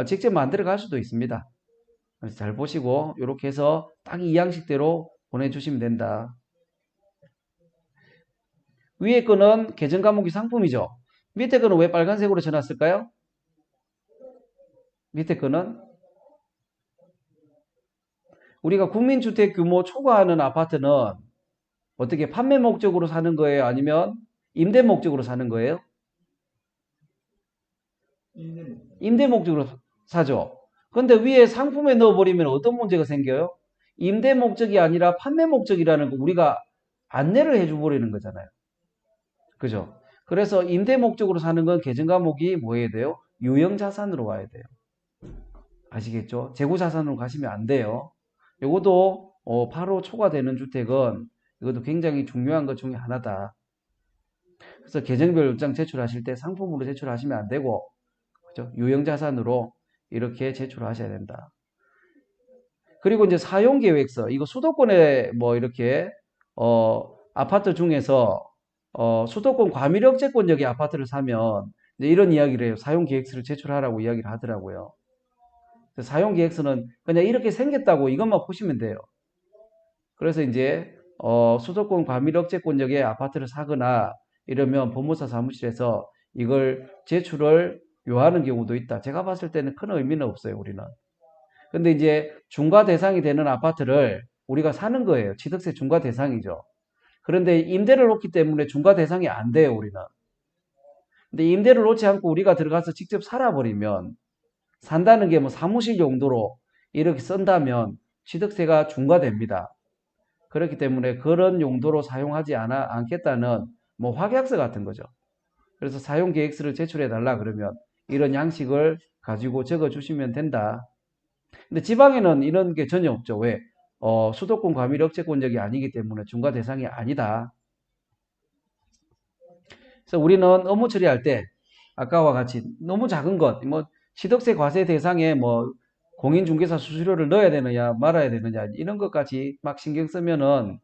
직접 만들어 갈 수도 있습니다. 그래서 잘 보시고 이렇게 해서 딱 이 양식대로 보내주시면 된다. 위에 거는 계정 과목이 상품이죠. 밑에 거는 왜 빨간색으로 쳐놨을까요? 밑에 거는 우리가 국민주택 규모 초과하는 아파트는 어떻게 판매 목적으로 사는 거예요? 아니면 임대 목적으로 사는 거예요? 임대 목적으로 사죠. 근데 위에 상품에 넣어버리면 어떤 문제가 생겨요? 임대 목적이 아니라 판매 목적이라는 거 우리가 안내를 해줘버리는 거잖아요. 그죠? 그래서 임대 목적으로 사는 건 계정 과목이 뭐 해야 돼요? 유형자산으로 와야 돼요. 아시겠죠? 재고자산으로 가시면 안 돼요. 요것도 바로 초과되는 주택은 이것도 굉장히 중요한 것 중에 하나다. 그래서 계정별 입장 제출하실 때 상품으로 제출하시면 안 되고, 그죠? 유형자산으로 이렇게 제출하셔야 된다. 그리고 이제 사용계획서, 이거 수도권에 뭐 이렇게 아파트 중에서 수도권 과밀억제권역의 아파트를 사면 이제 이런 이야기를 해요. 사용계획서를 제출하라고 이야기를 하더라고요. 사용계획서는 그냥 이렇게 생겼다고 이것만 보시면 돼요. 그래서 이제 수도권 과밀억제권역의 아파트를 사거나 이러면 법무사 사무실에서 이걸 제출을 요하는 경우도 있다. 제가 봤을 때는 큰 의미는 없어요, 우리는. 근데 이제 중과 대상이 되는 아파트를 우리가 사는 거예요. 취득세 중과 대상이죠. 그런데 임대를 놓기 때문에 중과 대상이 안 돼요, 우리는. 근데 임대를 놓지 않고 우리가 들어가서 직접 살아버리면 산다는 게 뭐 사무실 용도로 이렇게 쓴다면 취득세가 중과됩니다. 그렇기 때문에 그런 용도로 사용하지 않겠다는 뭐 확약서 같은 거죠. 그래서 사용계획서를 제출해 달라 그러면 이런 양식을 가지고 적어 주시면 된다. 근데 지방에는 이런 게 전혀 없죠. 왜? 수도권 과밀억제권역이 아니기 때문에 중과 대상이 아니다. 그래서 우리는 업무 처리할 때 아까와 같이 너무 작은 것, 뭐 취득세 과세 대상에 뭐 공인중개사 수수료를 넣어야 되느냐 말아야 되느냐 이런 것까지 막 신경 쓰면은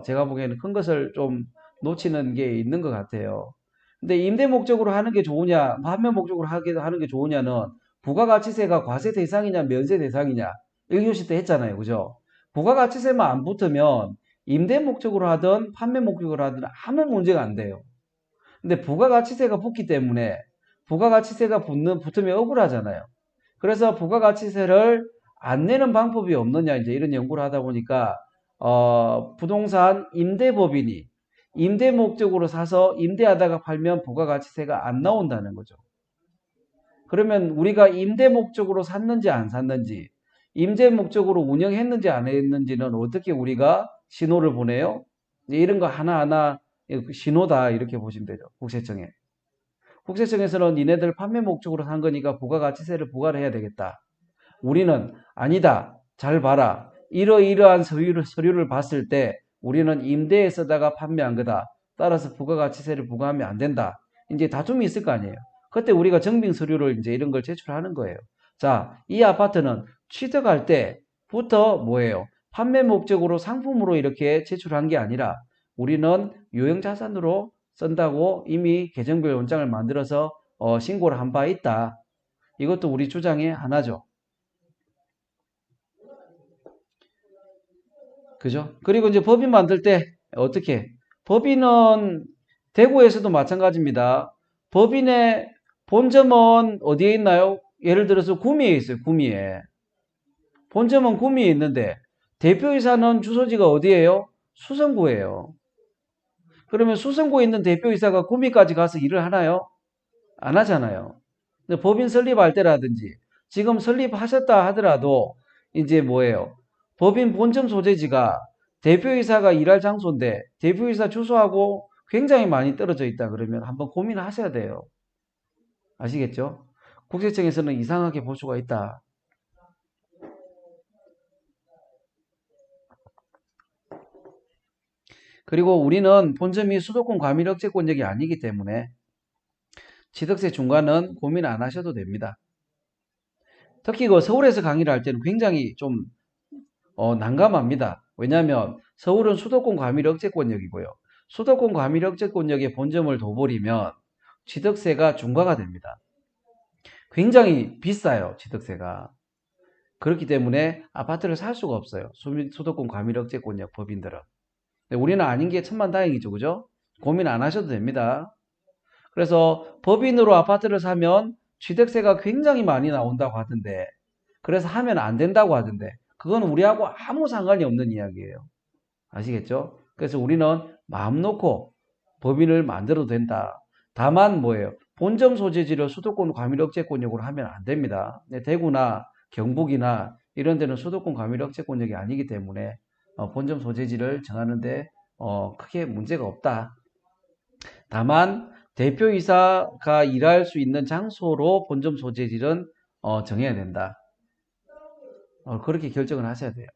제가 보기에는 큰 것을 좀 놓치는 게 있는 것 같아요. 근데 임대 목적으로 하는 게 좋으냐, 판매 목적으로 하는 게 좋으냐는 부가가치세가 과세 대상이냐 면세 대상이냐 1교시 때 했잖아요. 그죠? 부가가치세만 안 붙으면 임대 목적으로 하든 판매 목적으로 하든 아무 문제가 안 돼요. 근데 부가가치세가 붙기 때문에 부가가치세가 붙으면 억울하잖아요. 그래서 부가가치세를 안 내는 방법이 없느냐 이제 이런 연구를 하다 보니까 부동산 임대법인이 임대 목적으로 사서 임대하다가 팔면 부가가치세가 안 나온다는 거죠. 그러면 우리가 임대 목적으로 샀는지 안 샀는지 임대 목적으로 운영했는지 안 했는지는 어떻게 우리가 신호를 보내요? 이런 거 하나하나 신호다 이렇게 보시면 되죠. 국세청에. 국세청에서는 니네들 판매 목적으로 산 거니까 부가가치세를 부과를 해야 되겠다. 우리는 아니다. 잘 봐라. 이러이러한 서류를 봤을 때 우리는 임대에 쓰다가 판매한 거다. 따라서 부가가치세를 부과하면 안 된다. 이제 다툼이 있을 거 아니에요. 그때 우리가 증빙 서류를 이제 이런 걸 제출하는 거예요. 자, 이 아파트는 취득할 때부터 뭐예요? 판매 목적으로 상품으로 이렇게 제출한 게 아니라 우리는 유형자산으로 쓴다고 이미 계정별 원장을 만들어서 신고를 한 바 있다. 이것도 우리 주장의 하나죠. 그죠? 그리고 이제 법인 만들 때 어떻게? 법인은 대구에서도 마찬가지입니다. 법인의 본점은 어디에 있나요? 예를 들어서 구미에 있어요. 구미에. 본점은 구미에 있는데 대표이사는 주소지가 어디예요? 수성구예요. 그러면 수성구에 있는 대표이사가 구미까지 가서 일을 하나요? 안 하잖아요. 근데 법인 설립할 때라든지 지금 설립하셨다 하더라도 이제 뭐예요? 법인 본점 소재지가 대표이사가 일할 장소인데 대표이사 주소하고 굉장히 많이 떨어져 있다 그러면 한번 고민하셔야 돼요. 아시겠죠? 국세청에서는 이상하게 볼 수가 있다. 그리고 우리는 본점이 수도권 과밀 억제권역이 아니기 때문에 취득세 중과는 고민 안 하셔도 됩니다. 특히 그 서울에서 강의를 할 때는 굉장히 좀 난감합니다. 왜냐하면 서울은 수도권 과밀 억제권역이고요. 수도권 과밀 억제권역에 본점을 둬버리면 취득세가 중과가 됩니다. 굉장히 비싸요, 취득세가. 그렇기 때문에 아파트를 살 수가 없어요. 수도권 과밀 억제권역 법인들은. 우리는 아닌 게 천만다행이죠, 그죠? 고민 안 하셔도 됩니다. 그래서 법인으로 아파트를 사면 취득세가 굉장히 많이 나온다고 하던데, 그래서 하면 안 된다고 하던데, 그건 우리하고 아무 상관이 없는 이야기예요. 아시겠죠? 그래서 우리는 마음 놓고 법인을 만들어도 된다. 다만 뭐예요? 본점 소재지를 수도권 과밀 억제권역으로 하면 안 됩니다. 대구나 경북이나 이런 데는 수도권 과밀 억제권역이 아니기 때문에 본점 소재지를 정하는데 크게 문제가 없다. 다만 대표이사가 일할 수 있는 장소로 본점 소재지는 정해야 된다. 그렇게 결정을 하셔야 돼요.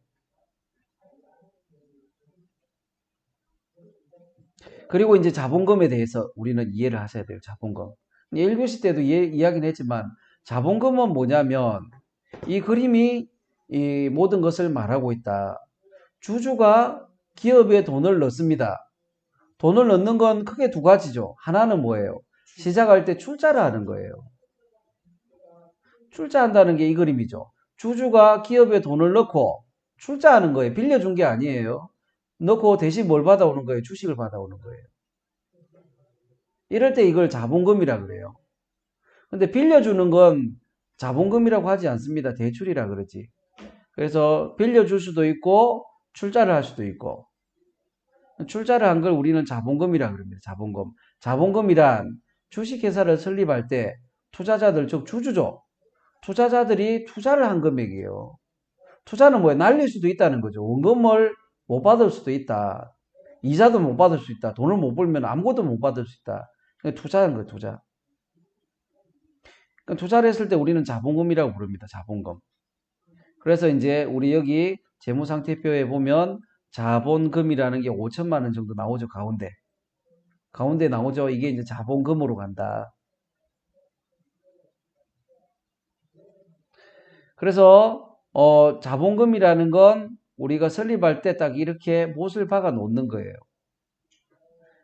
그리고 이제 자본금에 대해서 우리는 이해를 하셔야 돼요. 자본금. 1교시 때도 이야기는 했지만 자본금은 뭐냐면 이 그림이 이 모든 것을 말하고 있다. 주주가 기업에 돈을 넣습니다. 돈을 넣는 건 크게 두 가지죠. 하나는 뭐예요? 시작할 때 출자를 하는 거예요. 출자한다는 게 이 그림이죠. 주주가 기업에 돈을 넣고 출자하는 거예요. 빌려준 게 아니에요. 넣고 대신 뭘 받아오는 거예요? 주식을 받아오는 거예요. 이럴 때 이걸 자본금이라 그래요. 근데 빌려주는 건 자본금이라고 하지 않습니다. 대출이라 그러지. 그래서 빌려줄 수도 있고 출자를 할 수도 있고 출자를 한 걸 우리는 자본금이라 그럽니다. 자본금. 자본금이란 주식회사를 설립할 때 투자자들 즉 주주죠. 투자자들이 투자를 한 금액이에요. 투자는 뭐예요? 날릴 수도 있다는 거죠. 원금을 못 받을 수도 있다. 이자도 못 받을 수 있다. 돈을 못 벌면 아무것도 못 받을 수 있다. 투자한 거예요. 투자. 투자를 했을 때 우리는 자본금이라고 부릅니다. 자본금. 그래서 이제 우리 여기 재무상태표에 보면 자본금이라는 게 5천만 원 정도 나오죠. 가운데. 가운데 나오죠. 이게 이제 자본금으로 간다. 그래서 자본금이라는 건 우리가 설립할 때 딱 이렇게 못을 박아 놓는 거예요.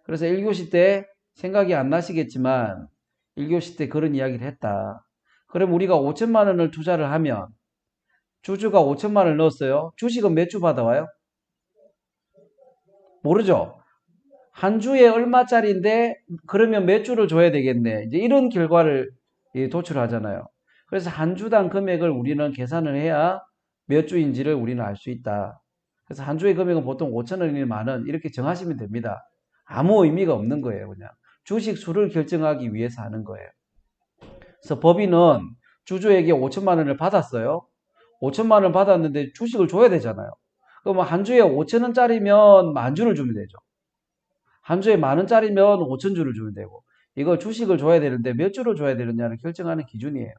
그래서 1교시 때 생각이 안 나시겠지만 1교시 때 그런 이야기를 했다. 그럼 우리가 5천만 원을 투자를 하면 주주가 5천만 원을 넣었어요. 주식은 몇 주 받아와요? 모르죠. 한 주에 얼마짜리인데 그러면 몇 주를 줘야 되겠네. 이제 이런 결과를 도출하잖아요. 그래서 한 주당 금액을 우리는 계산을 해야 몇 주인지를 우리는 알 수 있다. 그래서 한 주의 금액은 보통 5천 원이나 만 원 이렇게 정하시면 됩니다. 아무 의미가 없는 거예요. 그냥 주식 수를 결정하기 위해서 하는 거예요. 그래서 법인은 주주에게 5천만 원을 받았어요. 5천만 원을 받았는데 주식을 줘야 되잖아요. 그럼 한 주에 5천 원짜리면 만 주를 주면 되죠. 한 주에 만 원짜리면 5천 주를 주면 되고 이거 주식을 줘야 되는데 몇 주를 줘야 되느냐를 결정하는 기준이에요.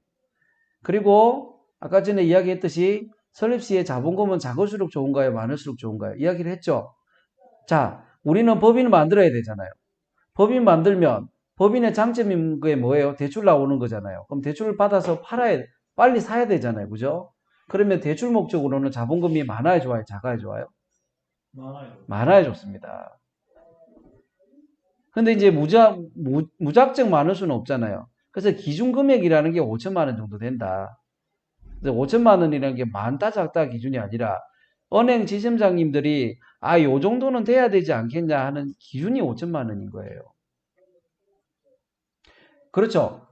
그리고 아까 전에 이야기했듯이 설립 시에 자본금은 작을수록 좋은가요? 많을수록 좋은가요? 이야기를 했죠. 자, 우리는 법인을 만들어야 되잖아요. 법인 만들면 법인의 장점인 게 뭐예요? 대출 나오는 거잖아요. 그럼 대출을 받아서 빨리 사야 되잖아요. 그죠? 그러면 대출 목적으로는 자본금이 많아야 좋아요? 작아야 좋아요? 많아야 좋습니다. 근데 이제 무작정 많을 수는 없잖아요. 그래서 기준금액이라는 게 5천만 원 정도 된다. 5천만 원이라는 게 많다 작다 기준이 아니라 은행 지점장님들이 요 정도는 돼야 되지 않겠냐 하는 기준이 5천만 원인 거예요. 그렇죠.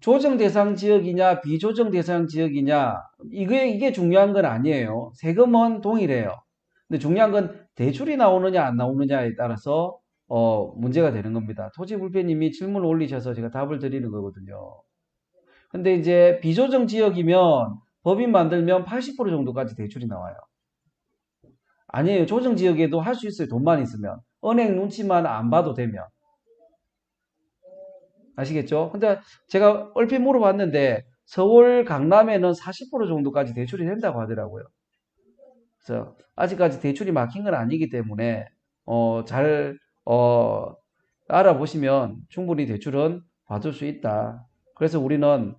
조정 대상 지역이냐 비조정 대상 지역이냐 이게 중요한 건 아니에요. 세금은 동일해요. 근데 중요한 건 대출이 나오느냐 안 나오느냐에 따라서 문제가 되는 겁니다. 토지불패님이 질문을 올리셔서 제가 답을 드리는 거거든요. 근데 이제 비조정 지역이면 법인 만들면 80% 정도까지 대출이 나와요. 아니에요. 조정지역에도 할 수 있어요. 돈만 있으면. 은행 눈치만 안 봐도 되면. 아시겠죠? 근데 제가 얼핏 물어봤는데 서울 강남에는 40% 정도까지 대출이 된다고 하더라고요. 그래서 아직까지 대출이 막힌 건 아니기 때문에 잘 알아보시면 충분히 대출은 받을 수 있다. 그래서 우리는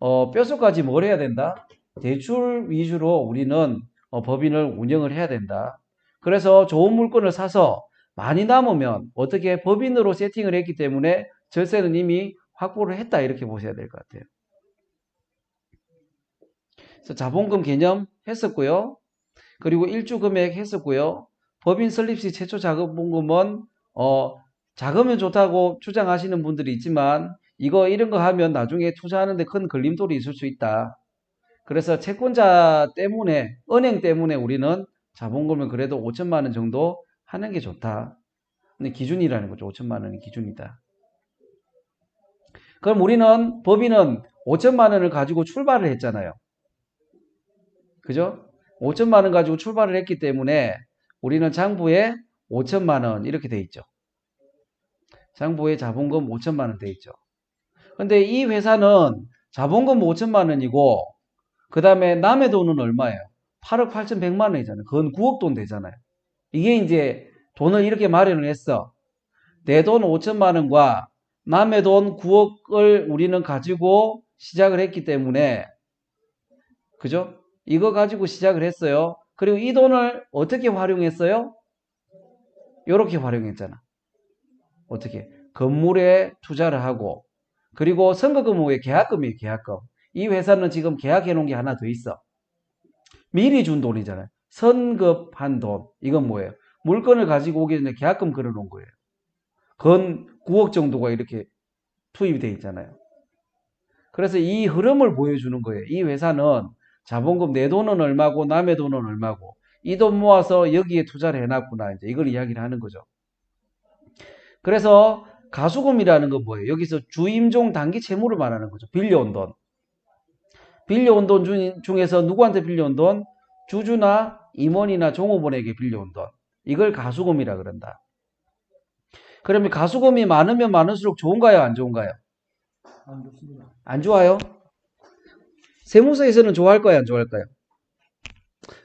뼛속까지 뭘 해야 된다? 대출 위주로 우리는 법인을 운영을 해야 된다. 그래서 좋은 물건을 사서 많이 남으면 어떻게 법인으로 세팅을 했기 때문에 절세는 이미 확보를 했다 이렇게 보셔야 될 것 같아요. 그래서 자본금 개념 했었고요. 그리고 일주 금액 했었고요. 법인 설립 시 최초 자본금은 작으면 좋다고 주장하시는 분들이 있지만 이런 거 하면 나중에 투자하는데 큰 걸림돌이 있을 수 있다. 그래서 채권자 때문에 은행 때문에 우리는 자본금을 그래도 5천만 원 정도 하는 게 좋다. 근데 기준이라는 거죠. 5천만 원이 기준이다. 그럼 우리는 법인은 5천만 원을 가지고 출발을 했잖아요. 그죠? 5천만 원 가지고 출발을 했기 때문에 우리는 장부에 5천만 원 이렇게 돼 있죠. 장부에 자본금 5천만 원 돼 있죠. 근데 이 회사는 자본금 5천만 원이고 그 다음에 남의 돈은 얼마예요? 8억 8,100만 원이잖아요. 그건 9억 돈 되잖아요. 이게 이제 돈을 이렇게 마련을 했어. 내 돈 5천만 원과 남의 돈 9억을 우리는 가지고 시작을 했기 때문에 그죠? 이거 가지고 시작을 했어요. 그리고 이 돈을 어떻게 활용했어요? 이렇게 활용했잖아. 어떻게? 건물에 투자를 하고 그리고 선거금은 왜 계약금이에요. 계약금. 이 회사는 지금 계약해 놓은 게 하나 더 있어. 미리 준 돈이잖아요. 선급한 돈. 이건 뭐예요? 물건을 가지고 오기 전에 계약금 걸어 놓은 거예요. 건 9억 정도가 이렇게 투입이 돼 있잖아요. 그래서 이 흐름을 보여주는 거예요. 이 회사는 자본금 내 돈은 얼마고 남의 돈은 얼마고 이 돈 모아서 여기에 투자를 해놨구나. 이제 이걸 이야기를 하는 거죠. 그래서 가수금이라는 건 뭐예요? 여기서 주임종 단기 채무를 말하는 거죠. 빌려온 돈. 빌려온 돈 중에서 누구한테 빌려온 돈? 주주나 임원이나 종업원에게 빌려온 돈. 이걸 가수금이라 그런다. 그러면 가수금이 많으면 많을수록 좋은가요? 안 좋은가요? 안 좋습니다. 안 좋아요? 세무서에서는 좋아할까요? 안 좋아할까요?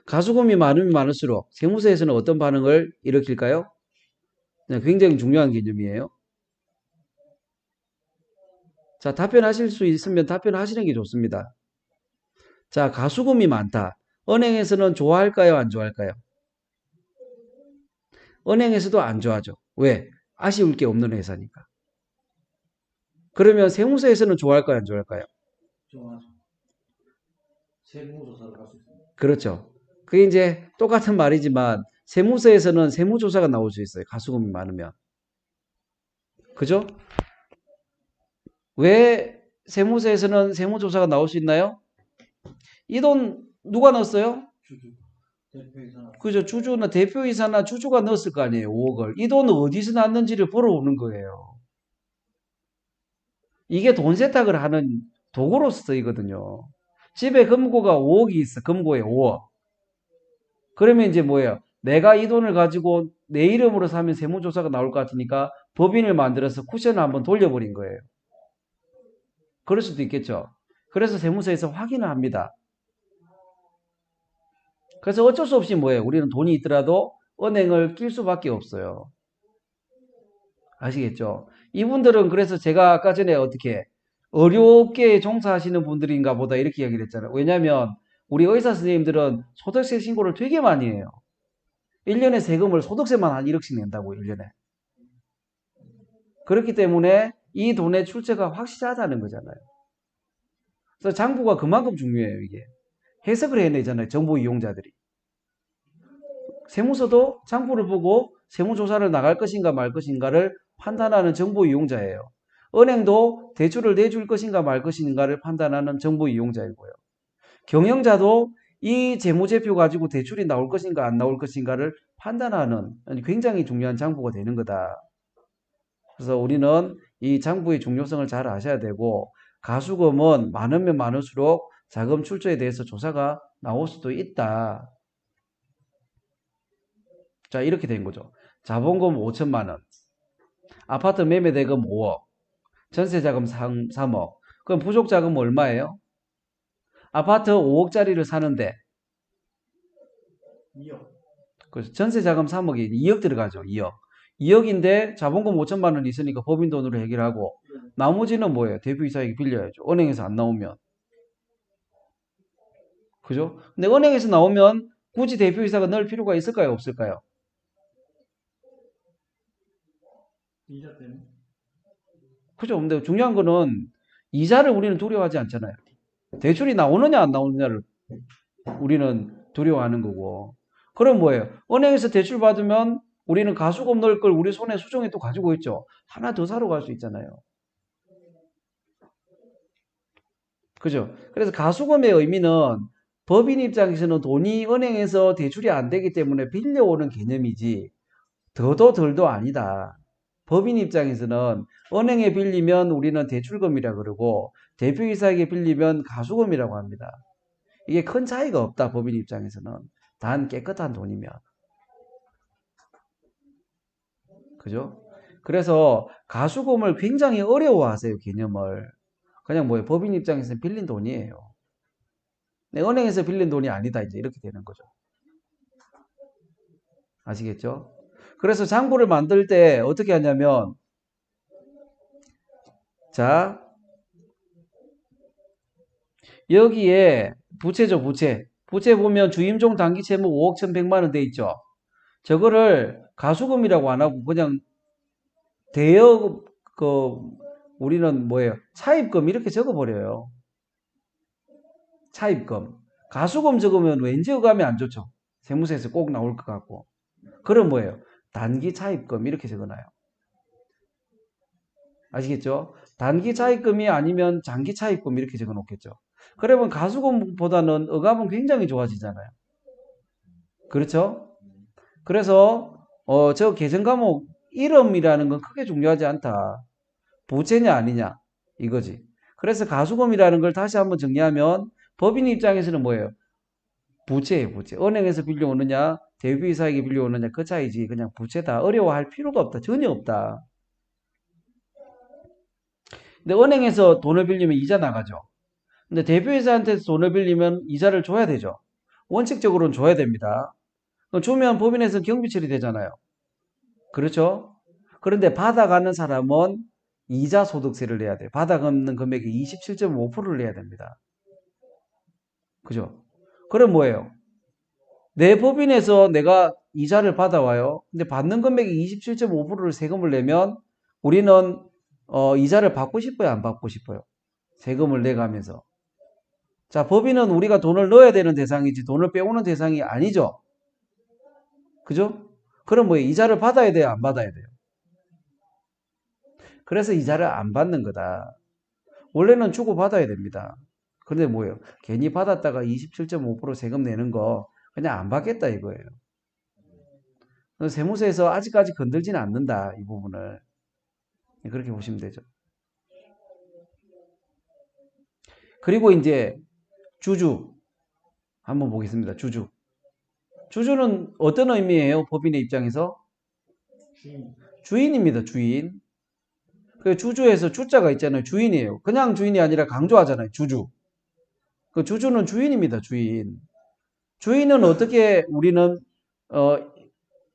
가수금이 많으면 많을수록 세무서에서는 어떤 반응을 일으킬까요? 굉장히 중요한 개념이에요. 자, 답변하실 수 있으면 답변하시는 게 좋습니다. 자, 가수금이 많다. 은행에서는 좋아할까요? 안 좋아할까요? 은행에서도 안 좋아하죠. 왜? 아쉬울 게 없는 회사니까. 그러면 세무서에서는 좋아할까요? 안 좋아할까요? 좋아하죠. 세무조사를 할 수 있습니다. 그렇죠. 그게 이제 똑같은 말이지만 세무서에서는 세무조사가 나올 수 있어요. 가수금이 많으면. 그죠? 왜 세무서에서는 세무조사가 나올 수 있나요? 이 돈 누가 넣었어요? 주주, 대표이사. 그죠? 주주나 대표이사나 주주가 넣었을 거 아니에요. 5억을. 이 돈은 어디서 났는지를 보러 오는 거예요. 이게 돈 세탁을 하는 도구로서 쓰이거든요. 집에 금고가 5억이 있어. 금고에 5억. 그러면 이제 뭐예요? 내가 이 돈을 가지고 내 이름으로 사면 세무조사가 나올 것 같으니까 법인을 만들어서 쿠션을 한번 돌려버린 거예요. 그럴 수도 있겠죠. 그래서 세무서에서 확인을 합니다. 그래서 어쩔 수 없이 뭐예요? 우리는 돈이 있더라도 은행을 낄 수밖에 없어요. 아시겠죠? 이분들은 그래서 제가 아까 전에 어떻게 의료업계에 종사하시는 분들인가 보다 이렇게 이야기를 했잖아요. 왜냐하면 우리 의사 선생님들은 소득세 신고를 되게 많이 해요. 1년에 세금을 소득세만 한 1억씩 낸다고 1년에. 그렇기 때문에 이 돈의 출처가 확실하다는 거잖아요. 그래서 장부가 그만큼 중요해요. 이게. 해석을 해내잖아요. 정보 이용자들이. 세무서도 장부를 보고 세무조사를 나갈 것인가 말 것인가를 판단하는 정보 이용자예요. 은행도 대출을 내줄 것인가 말 것인가를 판단하는 정보 이용자이고요. 경영자도 이 재무제표 가지고 대출이 나올 것인가 안 나올 것인가를 판단하는 굉장히 중요한 장부가 되는 거다. 그래서 우리는 이 장부의 중요성을 잘 아셔야 되고 가수금은 많으면 많을수록 자금 출처에 대해서 조사가 나올 수도 있다. 자, 이렇게 된 거죠. 자본금 5천만 원, 아파트 매매 대금 5억, 전세 자금 3억. 그럼 부족 자금 얼마예요? 아파트 5억짜리를 사는데 2억. 그 전세 자금 3억이 2억 들어가죠. 2억. 2억인데 자본금 5천만 원 있으니까 법인 돈으로 해결하고 나머지는 뭐예요? 대표이사에게 빌려야죠. 은행에서 안 나오면. 그죠? 근데 은행에서 나오면 굳이 대표이사가 넣을 필요가 있을까요? 없을까요? 이자 때문에. 그죠? 근데 중요한 거는 이자를 우리는 두려워하지 않잖아요. 대출이 나오느냐 안 나오느냐를 우리는 두려워하는 거고. 그럼 뭐예요? 은행에서 대출 받으면 우리는 가수금 넣을 걸 우리 손에 수정해 또 가지고 있죠. 하나 더 사러 갈 수 있잖아요. 그죠? 그래서 가수금의 의미는 법인 입장에서는 돈이 은행에서 대출이 안 되기 때문에 빌려오는 개념이지 더도 덜도 아니다. 법인 입장에서는 은행에 빌리면 우리는 대출금이라 그러고 대표이사에게 빌리면 가수금이라고 합니다. 이게 큰 차이가 없다. 법인 입장에서는. 단 깨끗한 돈이면. 그죠? 그래서 가수금을 굉장히 어려워하세요. 개념을. 그냥 뭐예요? 법인 입장에서는 빌린 돈이에요. 네, 은행에서 빌린 돈이 아니다. 이제 이렇게 되는 거죠. 아시겠죠? 그래서 장부를 만들 때 어떻게 하냐면 자 여기에 부채죠. 부채. 부채 보면 주임종 단기 채무 5억 1,100만 원 돼 있죠. 저거를 가수금이라고 안 하고 그냥 대여 우리는 뭐예요? 차입금 이렇게 적어버려요. 차입금. 가수금 적으면 왠지 어감이 안 좋죠. 세무서에서 꼭 나올 것 같고. 그럼 뭐예요? 단기 차입금 이렇게 적어놔요. 아시겠죠? 단기 차입금이 아니면 장기 차입금 이렇게 적어놓겠죠. 그러면 가수금보다는 어감은 굉장히 좋아지잖아요. 그렇죠? 그래서 저 계정 과목 이름이라는 건 크게 중요하지 않다. 부채냐 아니냐 이거지. 그래서 가수금이라는 걸 다시 한번 정리하면 법인 입장에서는 뭐예요? 부채예요, 부채. 은행에서 빌려오느냐, 대표이사에게 빌려오느냐 그 차이지. 그냥 부채다. 어려워할 필요가 없다. 전혀 없다. 근데 은행에서 돈을 빌리면 이자 나가죠. 근데 대표이사한테서 돈을 빌리면 이자를 줘야 되죠. 원칙적으로는 줘야 됩니다. 주면 법인에서 경비 처리되잖아요. 그렇죠? 그런데 받아가는 사람은 이자 소득세를 내야 돼요. 받아가는 금액의 27.5%를 내야 됩니다. 그죠? 그럼 뭐예요? 내 법인에서 내가 이자를 받아와요. 근데 받는 금액의 27.5%를 세금을 내면 우리는 이자를 받고 싶어요? 안 받고 싶어요? 세금을 내가면서. 자, 법인은 우리가 돈을 넣어야 되는 대상이지 돈을 빼오는 대상이 아니죠. 그죠? 그럼 뭐예요? 이자를 받아야 돼요? 안 받아야 돼요? 그래서 이자를 안 받는 거다. 원래는 주고 받아야 됩니다. 그런데 뭐예요? 괜히 받았다가 27.5% 세금 내는 거 그냥 안 받겠다 이거예요. 세무서에서 아직까지 건들지는 않는다 이 부분을. 그렇게 보시면 되죠. 그리고 이제 주주 한번 보겠습니다. 주주. 주주는 어떤 의미예요? 법인의 입장에서? 주인입니다. 주인. 그 주주에서 주자가 있잖아요. 주인이에요. 그냥 주인이 아니라 강조하잖아요. 주주. 그 주주는 주인입니다. 주인. 주인은 어떻게 우리는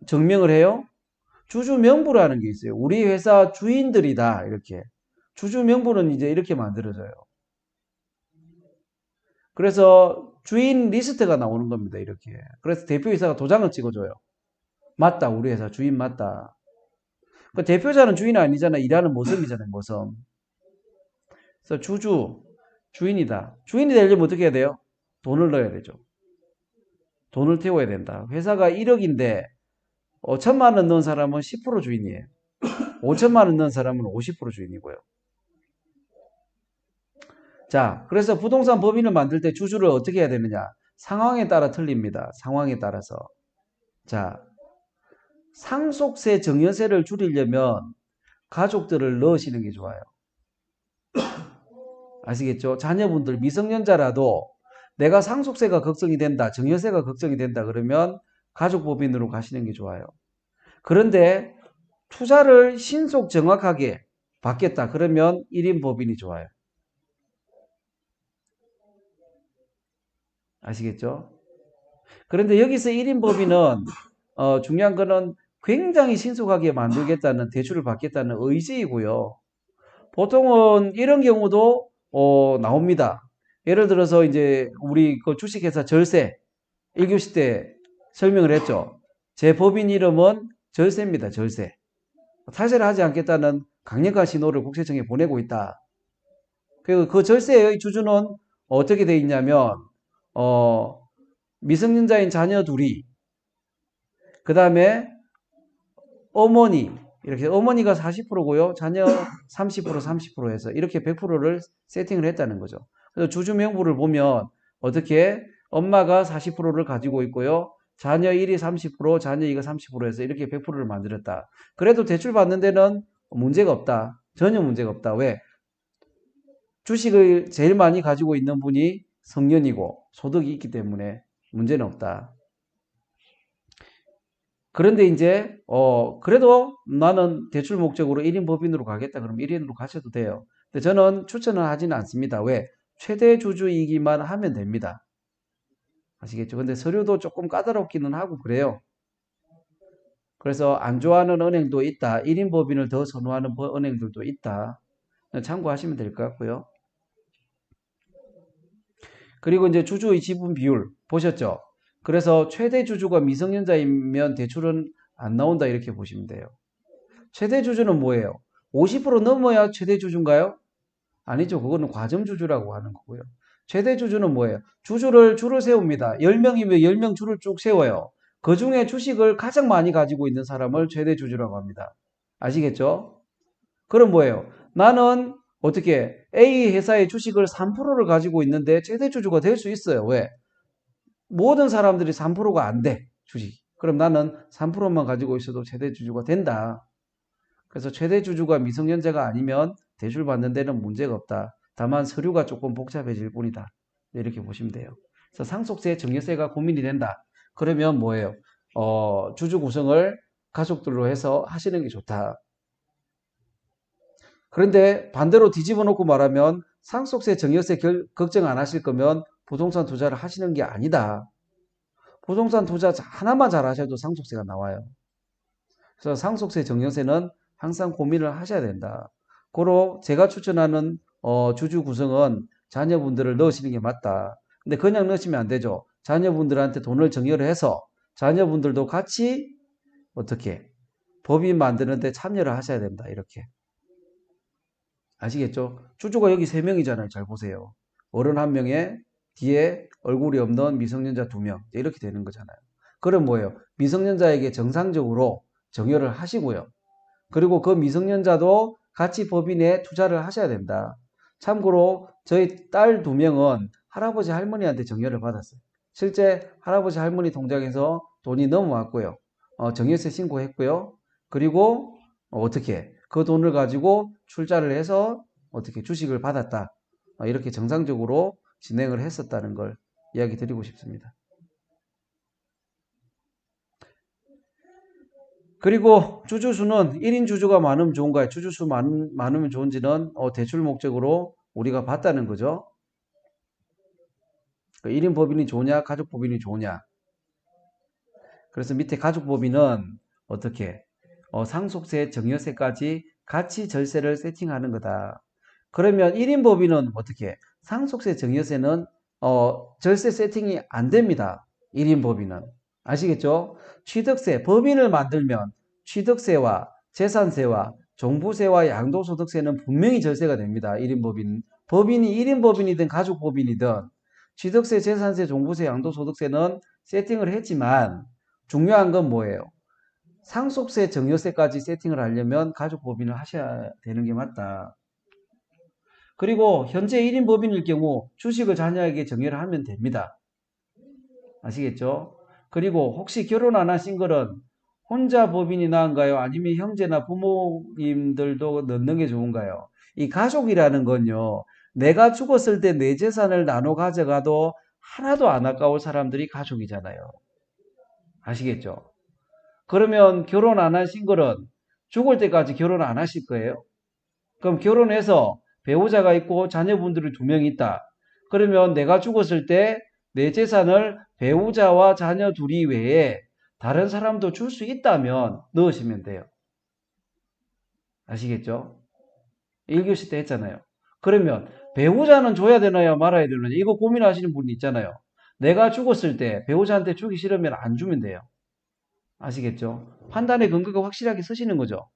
증명을 해요? 주주 명부라는 게 있어요. 우리 회사 주인들이다. 이렇게. 주주 명부는 이제 이렇게 만들어져요. 그래서 주인 리스트가 나오는 겁니다. 이렇게. 그래서 대표이사가 도장을 찍어줘요. 맞다. 우리 회사 주인 맞다. 그 대표자는 주인 아니잖아. 일하는 모섬이잖아요. 모섬. 그래서 주인이다. 주인이 되려면 어떻게 해야 돼요? 돈을 넣어야 되죠. 돈을 태워야 된다. 회사가 1억인데 5천만 원 넣은 사람은 10% 주인이에요. 5천만 원 넣은 사람은 50% 주인이고요. 자, 그래서 부동산 법인을 만들 때 주주를 어떻게 해야 되느냐? 상황에 따라 틀립니다. 상황에 따라서. 자, 상속세 증여세를 줄이려면 가족들을 넣으시는 게 좋아요. 아시겠죠? 자녀분들 미성년자라도 내가 상속세가 걱정이 된다, 증여세가 걱정이 된다 그러면 가족법인으로 가시는 게 좋아요. 그런데 투자를 신속 정확하게 받겠다 그러면 1인 법인이 좋아요. 아시겠죠? 그런데 여기서 1인 법인은 중요한 거는 굉장히 신속하게 만들겠다는 대출을 받겠다는 의지이고요. 보통은 이런 경우도 나옵니다. 예를 들어서 이제 우리 그 주식회사 절세 1교시 때 설명을 했죠. 제 법인 이름은 절세입니다. 절세. 탈세를 하지 않겠다는 강력한 신호를 국세청에 보내고 있다. 그리고 그 절세의 주주는 어떻게 돼 있냐면 미성년자인 자녀 둘이 그 다음에 어머니 이렇게 어머니가 40%고요. 자녀 30% 30% 해서 이렇게 100%를 세팅을 했다는 거죠. 그래서 주주 명부를 보면 어떻게 엄마가 40%를 가지고 있고요. 자녀 1이 30%, 자녀 2가 30% 해서 이렇게 100%를 만들었다. 그래도 대출 받는 데는 문제가 없다. 전혀 문제가 없다. 왜? 주식을 제일 많이 가지고 있는 분이 성년이고 소득이 있기 때문에 문제는 없다. 그런데 이제 그래도 나는 대출 목적으로 1인 법인으로 가겠다 그러면 1인으로 가셔도 돼요. 근데 저는 추천을 하지는 않습니다. 왜? 최대 주주이기만 하면 됩니다. 아시겠죠? 근데 서류도 조금 까다롭기는 하고 그래요. 그래서 안 좋아하는 은행도 있다. 1인 법인을 더 선호하는 은행들도 있다. 참고하시면 될 것 같고요. 그리고 이제 주주의 지분 비율 보셨죠? 그래서 최대 주주가 미성년자이면 대출은 안 나온다 이렇게 보시면 돼요. 최대 주주는 뭐예요? 50% 넘어야 최대 주주인가요? 아니죠. 그거는 과점주주라고 하는 거고요. 최대 주주는 뭐예요? 줄을 세웁니다. 10명이면 10명 줄을 쭉 세워요. 그 중에 주식을 가장 많이 가지고 있는 사람을 최대 주주라고 합니다. 아시겠죠? 그럼 뭐예요? 나는 어떻게 A 회사의 주식을 3%를 가지고 있는데 최대 주주가 될 수 있어요. 왜? 모든 사람들이 3%가 안 돼. 주식. 그럼 나는 3%만 가지고 있어도 최대 주주가 된다. 그래서 최대 주주가 미성년자가 아니면 대출 받는 데는 문제가 없다. 다만 서류가 조금 복잡해질 뿐이다. 이렇게 보시면 돼요. 그래서 상속세, 증여세가 고민이 된다. 그러면 뭐예요? 주주 구성을 가족들로 해서 하시는 게 좋다. 그런데 반대로 뒤집어 놓고 말하면 상속세, 증여세 걱정 안 하실 거면 부동산 투자를 하시는 게 아니다. 부동산 투자 하나만 잘 하셔도 상속세가 나와요. 그래서 상속세, 증여세는 항상 고민을 하셔야 된다. 고로 제가 추천하는 주주 구성은 자녀분들을 넣으시는 게 맞다. 근데 그냥 넣으시면 안 되죠. 자녀분들한테 돈을 증여를 해서 자녀분들도 같이 어떻게 법인 만드는데 참여를 하셔야 된다. 이렇게. 아시겠죠? 주주가 여기 3명이잖아요. 잘 보세요. 어른 1명에 뒤에 얼굴이 없는 미성년자 2명. 이렇게 되는 거잖아요. 그럼 뭐예요? 미성년자에게 정상적으로 정여를 하시고요. 그리고 그 미성년자도 같이 법인에 투자를 하셔야 된다. 참고로 저희 딸 2명은 할아버지 할머니한테 정여를 받았어요. 실제 할아버지 할머니 통장에서 돈이 넘어왔고요. 정여세 신고했고요. 그리고 어떻게 그 돈을 가지고 출자를 해서 어떻게 주식을 받았다. 이렇게 정상적으로 진행을 했었다는 걸 이야기 드리고 싶습니다. 그리고 주주수는 1인 주주가 많으면 좋은가요? 주주수 많으면 좋은지는 대출 목적으로 우리가 봤다는 거죠. 1인 법인이 좋으냐 가족 법인이 좋으냐. 그래서 밑에 가족 법인은 어떻게 상속세 증여세까지 같이 절세를 세팅하는 거다. 그러면 1인 법인은 어떻게 상속세 증여세는 절세 세팅이 안 됩니다. 1인 법인은. 아시겠죠? 취득세, 법인을 만들면 취득세와 재산세와 종부세와 양도소득세는 분명히 절세가 됩니다. 1인 법인. 법인이 1인 법인이든 가족 법인이든 취득세, 재산세, 종부세, 양도소득세는 세팅을 했지만 중요한 건 뭐예요? 상속세, 증여세까지 세팅을 하려면 가족 법인을 하셔야 되는 게 맞다. 그리고 현재 1인 법인일 경우 주식을 자녀에게 정여를 하면 됩니다. 아시겠죠? 그리고 혹시 결혼 안 하신 거는 혼자 법인이 나은가요? 아니면 형제나 부모님들도 넣는 게 좋은가요? 이 가족이라는 건요. 내가 죽었을 때 내 재산을 나눠 가져가도 하나도 안 아까울 사람들이 가족이잖아요. 아시겠죠? 그러면 결혼 안 한 싱글은 죽을 때까지 결혼 안 하실 거예요? 그럼 결혼해서 배우자가 있고 자녀분들이 2명 있다. 그러면 내가 죽었을 때 내 재산을 배우자와 자녀 둘이 외에 다른 사람도 줄 수 있다면 넣으시면 돼요. 아시겠죠? 1교시 때 했잖아요. 그러면 배우자는 줘야 되나요? 말아야 되나요? 이거 고민하시는 분이 있잖아요. 내가 죽었을 때 배우자한테 주기 싫으면 안 주면 돼요. 아시겠죠? 판단의 근거가 확실하게 쓰시는 거죠.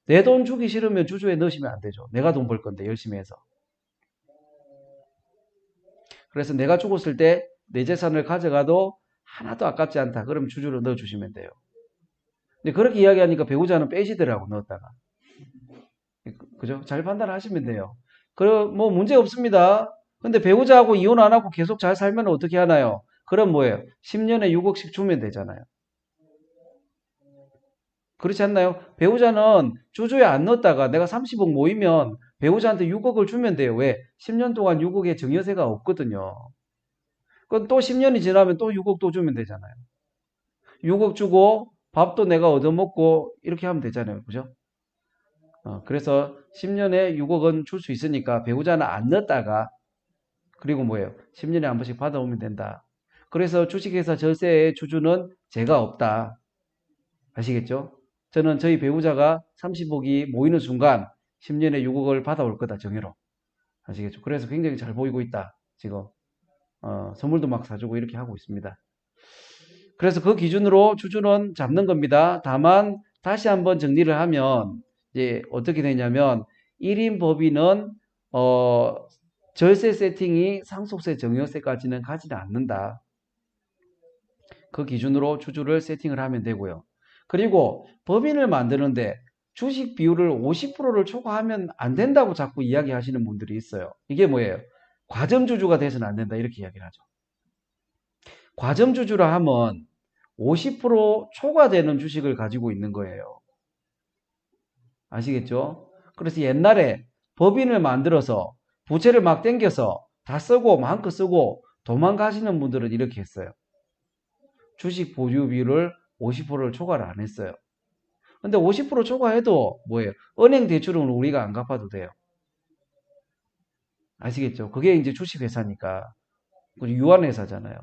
내 돈 주기 싫으면 주주에 넣으시면 안 되죠. 내가 돈 벌 건데 열심히 해서. 그래서 내가 죽었을 때 내 재산을 가져가도 하나도 아깝지 않다. 그럼 주주로 넣어주시면 돼요. 근데 그렇게 이야기하니까 배우자는 빼시더라고, 넣었다가. 그죠? 잘 판단하시면 돼요. 그럼 뭐 문제 없습니다. 근데 배우자하고 이혼 안 하고 계속 잘 살면 어떻게 하나요? 그럼 뭐예요? 10년에 6억씩 주면 되잖아요. 그렇지 않나요? 배우자는 주주에 안 넣었다가 내가 30억 모이면 배우자한테 6억을 주면 돼요. 왜? 10년 동안 6억의 증여세가 없거든요. 그럼 또 10년이 지나면 또 6억 또 주면 되잖아요. 6억 주고 밥도 내가 얻어먹고 이렇게 하면 되잖아요. 그죠? 그래서 10년에 6억은 줄 수 있으니까 배우자는 안 넣었다가 그리고 뭐예요? 10년에 한 번씩 받아오면 된다. 그래서 주식회사 절세의 주주는 제가 없다. 아시겠죠? 저는 저희 배우자가 30억이 모이는 순간 10년에 6억을 받아올 거다, 정해로. 아시겠죠? 그래서 굉장히 잘 보이고 있다, 지금. 선물도 막 사주고 이렇게 하고 있습니다. 그래서 그 기준으로 주주는 잡는 겁니다. 다만, 다시 한번 정리를 하면, 이제 어떻게 되냐면, 1인 법인은, 절세 세팅이 상속세, 증여세까지는 가지는 않는다. 그 기준으로 주주를 세팅을 하면 되고요. 그리고 법인을 만드는데 주식 비율을 50%를 초과하면 안 된다고 자꾸 이야기하시는 분들이 있어요. 이게 뭐예요? 과점주주가 돼서는 안 된다 이렇게 이야기를 하죠. 과점주주라 하면 50% 초과되는 주식을 가지고 있는 거예요. 아시겠죠? 그래서 옛날에 법인을 만들어서 부채를 막 땡겨서 다 쓰고 마음껏 쓰고 도망가시는 분들은 이렇게 했어요. 주식 보유 비율을 50%를 초과를 안 했어요. 근데 50% 초과해도 뭐예요? 은행 대출은 우리가 안 갚아도 돼요. 아시겠죠? 그게 이제 주식회사니까. 유한회사잖아요.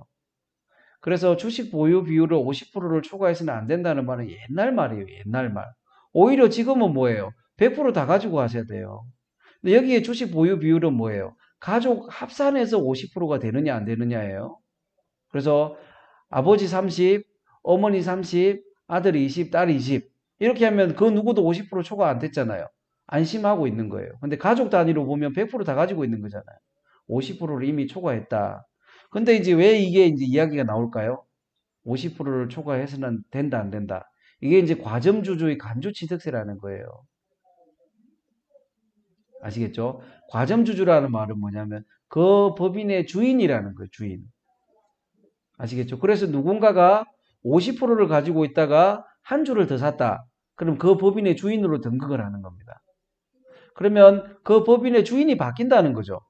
그래서 주식 보유 비율을 50%를 초과해서는 안 된다는 말은 옛날 말이에요. 옛날 말. 오히려 지금은 뭐예요? 100%다 가지고 가셔야 돼요. 근데 여기에 주식 보유 비율은 뭐예요? 가족 합산해서 50%가 되느냐 안 되느냐예요. 그래서 아버지 30, 어머니 30, 아들 20, 딸 20. 이렇게 하면 그 누구도 50% 초과 안 됐잖아요. 안심하고 있는 거예요. 근데 가족 단위로 보면 100%다 가지고 있는 거잖아요. 50%를 이미 초과했다. 근데 이제 왜 이게 이제 이야기가 나올까요? 50%를 초과해서는 된다, 안 된다. 이게 이제 과점주주의 간주취득세라는 거예요. 아시겠죠? 과점주주라는 말은 뭐냐면 그 법인의 주인이라는 거예요, 주인. 아시겠죠? 그래서 누군가가 50%를 가지고 있다가 한 주를 더 샀다. 그럼 그 법인의 주인으로 등극을 하는 겁니다. 그러면 그 법인의 주인이 바뀐다는 거죠.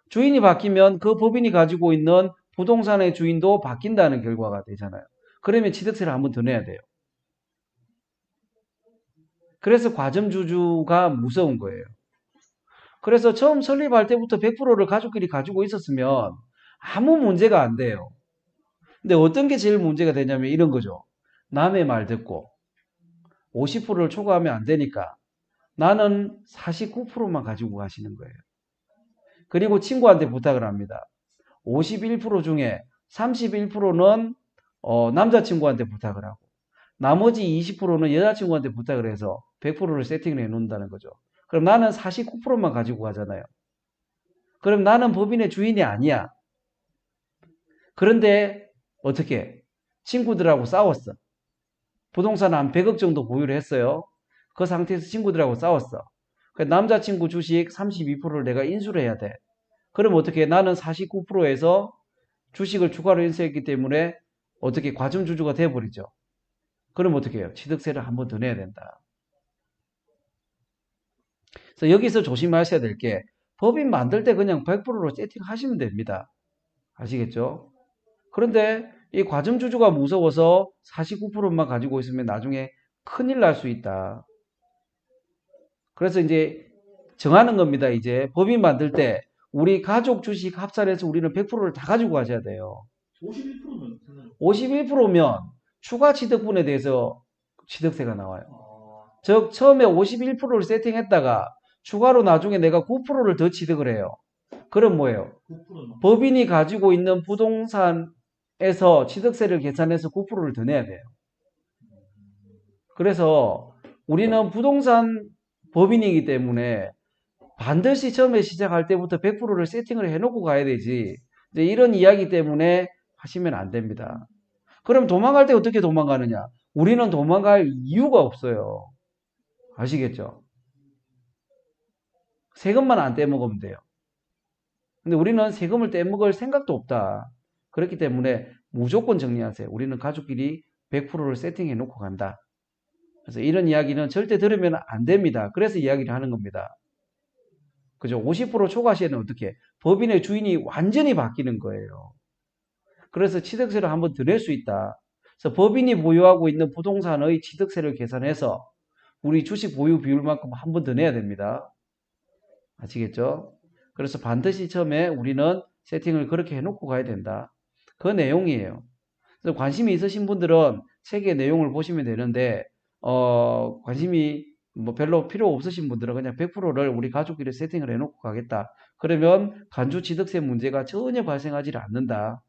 주인이 바뀌면 그 법인이 가지고 있는 부동산의 주인도 바뀐다는 결과가 되잖아요. 그러면 취득세를 한번 더 내야 돼요. 그래서 과점주주가 무서운 거예요. 그래서 처음 설립할 때부터 100%를 가족끼리 가지고 있었으면 아무 문제가 안 돼요. 근데 어떤 게 제일 문제가 되냐면 이런 거죠. 남의 말 듣고 50%를 초과하면 안 되니까 나는 49%만 가지고 가시는 거예요. 그리고 친구한테 부탁을 합니다. 51% 중에 31%는 남자친구한테 부탁을 하고 나머지 20%는 여자친구한테 부탁을 해서 100%를 세팅을 해 놓는다는 거죠. 그럼 나는 49%만 가지고 가잖아요. 그럼 나는 법인의 주인이 아니야. 그런데 어떻게? 친구들하고 싸웠어. 부동산 한 100억 정도 보유를 했어요. 그 상태에서 친구들하고 싸웠어. 남자친구 주식 32%를 내가 인수를 해야 돼. 그럼 어떻게? 나는 49%에서 주식을 추가로 인수했기 때문에 어떻게 과점주주가 돼버리죠. 그럼 어떻게 해요? 취득세를 한 번 더 내야 된다. 그래서 여기서 조심하셔야 될 게 법인 만들 때 그냥 100%로 세팅하시면 됩니다. 아시겠죠? 그런데 이 과점주주가 무서워서 49%만 가지고 있으면 나중에 큰일 날 수 있다. 그래서 이제 정하는 겁니다. 이제 법인 만들 때 우리 가족 주식 합산해서 우리는 100%를 다 가지고 가셔야 돼요. 51%면 되나요? 51%면 추가 취득분에 대해서 취득세가 나와요. 아, 즉 처음에 51%를 세팅했다가 추가로 나중에 내가 9%를 더 취득을 해요. 그럼 뭐예요? 9%는 법인이 가지고 있는 부동산에서 취득세를 계산해서 9%를 더 내야 돼요. 그래서 우리는 부동산 법인이기 때문에 반드시 처음에 시작할 때부터 100%를 세팅을 해놓고 가야 되지. 이제 이런 이야기 때문에 하시면 안 됩니다. 그럼 도망갈 때 어떻게 도망가느냐? 우리는 도망갈 이유가 없어요. 아시겠죠? 세금만 안 떼먹으면 돼요. 근데 우리는 세금을 떼먹을 생각도 없다. 그렇기 때문에 무조건 정리하세요. 우리는 가족끼리 100%를 세팅해 놓고 간다. 그래서 이런 이야기는 절대 들으면 안 됩니다. 그래서 이야기를 하는 겁니다. 그죠? 50% 초과 시에는 어떻게? 법인의 주인이 완전히 바뀌는 거예요. 그래서 취득세를 한번 더 낼 수 있다. 그래서 법인이 보유하고 있는 부동산의 취득세를 계산해서 우리 주식 보유 비율만큼 한 번 더 내야 됩니다. 아시겠죠? 그래서 반드시 처음에 우리는 세팅을 그렇게 해놓고 가야 된다. 그 내용이에요. 그래서 관심이 있으신 분들은 책의 내용을 보시면 되는데, 관심이 뭐 별로 필요 없으신 분들은 그냥 100%를 우리 가족끼리 세팅을 해놓고 가겠다. 그러면 간주 취득세 문제가 전혀 발생하지 않는다.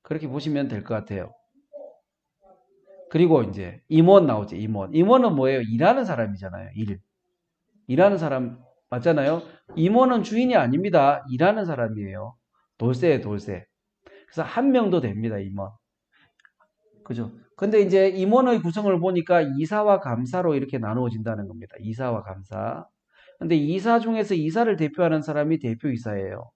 그렇게 보시면 될 것 같아요. 그리고 이제 임원 나오죠, 임원. 임원은 뭐예요? 일하는 사람이잖아요, 일. 일하는 사람 맞잖아요? 임원은 주인이 아닙니다. 일하는 사람이에요. 돌세예요, 돌세. 그래서 한 명도 됩니다, 임원. 그죠? 근데 이제 임원의 구성을 보니까 이사와 감사로 이렇게 나누어진다는 겁니다. 이사와 감사. 근데 이사 중에서 이사를 대표하는 사람이 대표이사예요.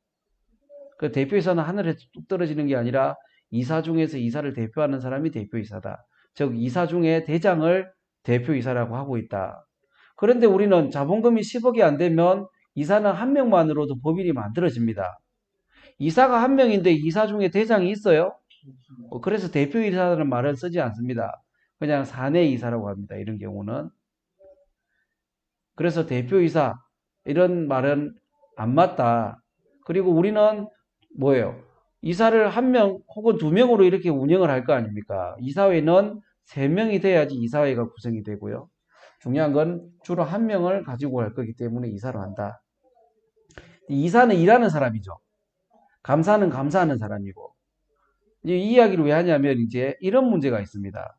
그 대표이사는 하늘에 뚝 떨어지는 게 아니라 이사 중에서 이사를 대표하는 사람이 대표이사다. 즉 이사 중에 대장을 대표이사라고 하고 있다. 그런데 우리는 자본금이 10억이 안 되면 이사는 한 명만으로도 법인이 만들어집니다. 이사가 한 명인데 이사 중에 대장이 있어요? 그래서 대표이사라는 말은 쓰지 않습니다. 그냥 사내이사라고 합니다. 이런 경우는. 그래서 대표이사 이런 말은 안 맞다. 그리고 우리는 뭐예요? 이사를 한 명 혹은 두 명으로 이렇게 운영을 할 거 아닙니까? 이사회는 세 명이 돼야지 이사회가 구성이 되고요. 중요한 건 주로 한 명을 가지고 갈 거기 때문에 이사를 한다. 이사는 일하는 사람이죠. 감사는 감사하는 사람이고. 이 이야기를 왜 하냐면 이제 이런 문제가 있습니다.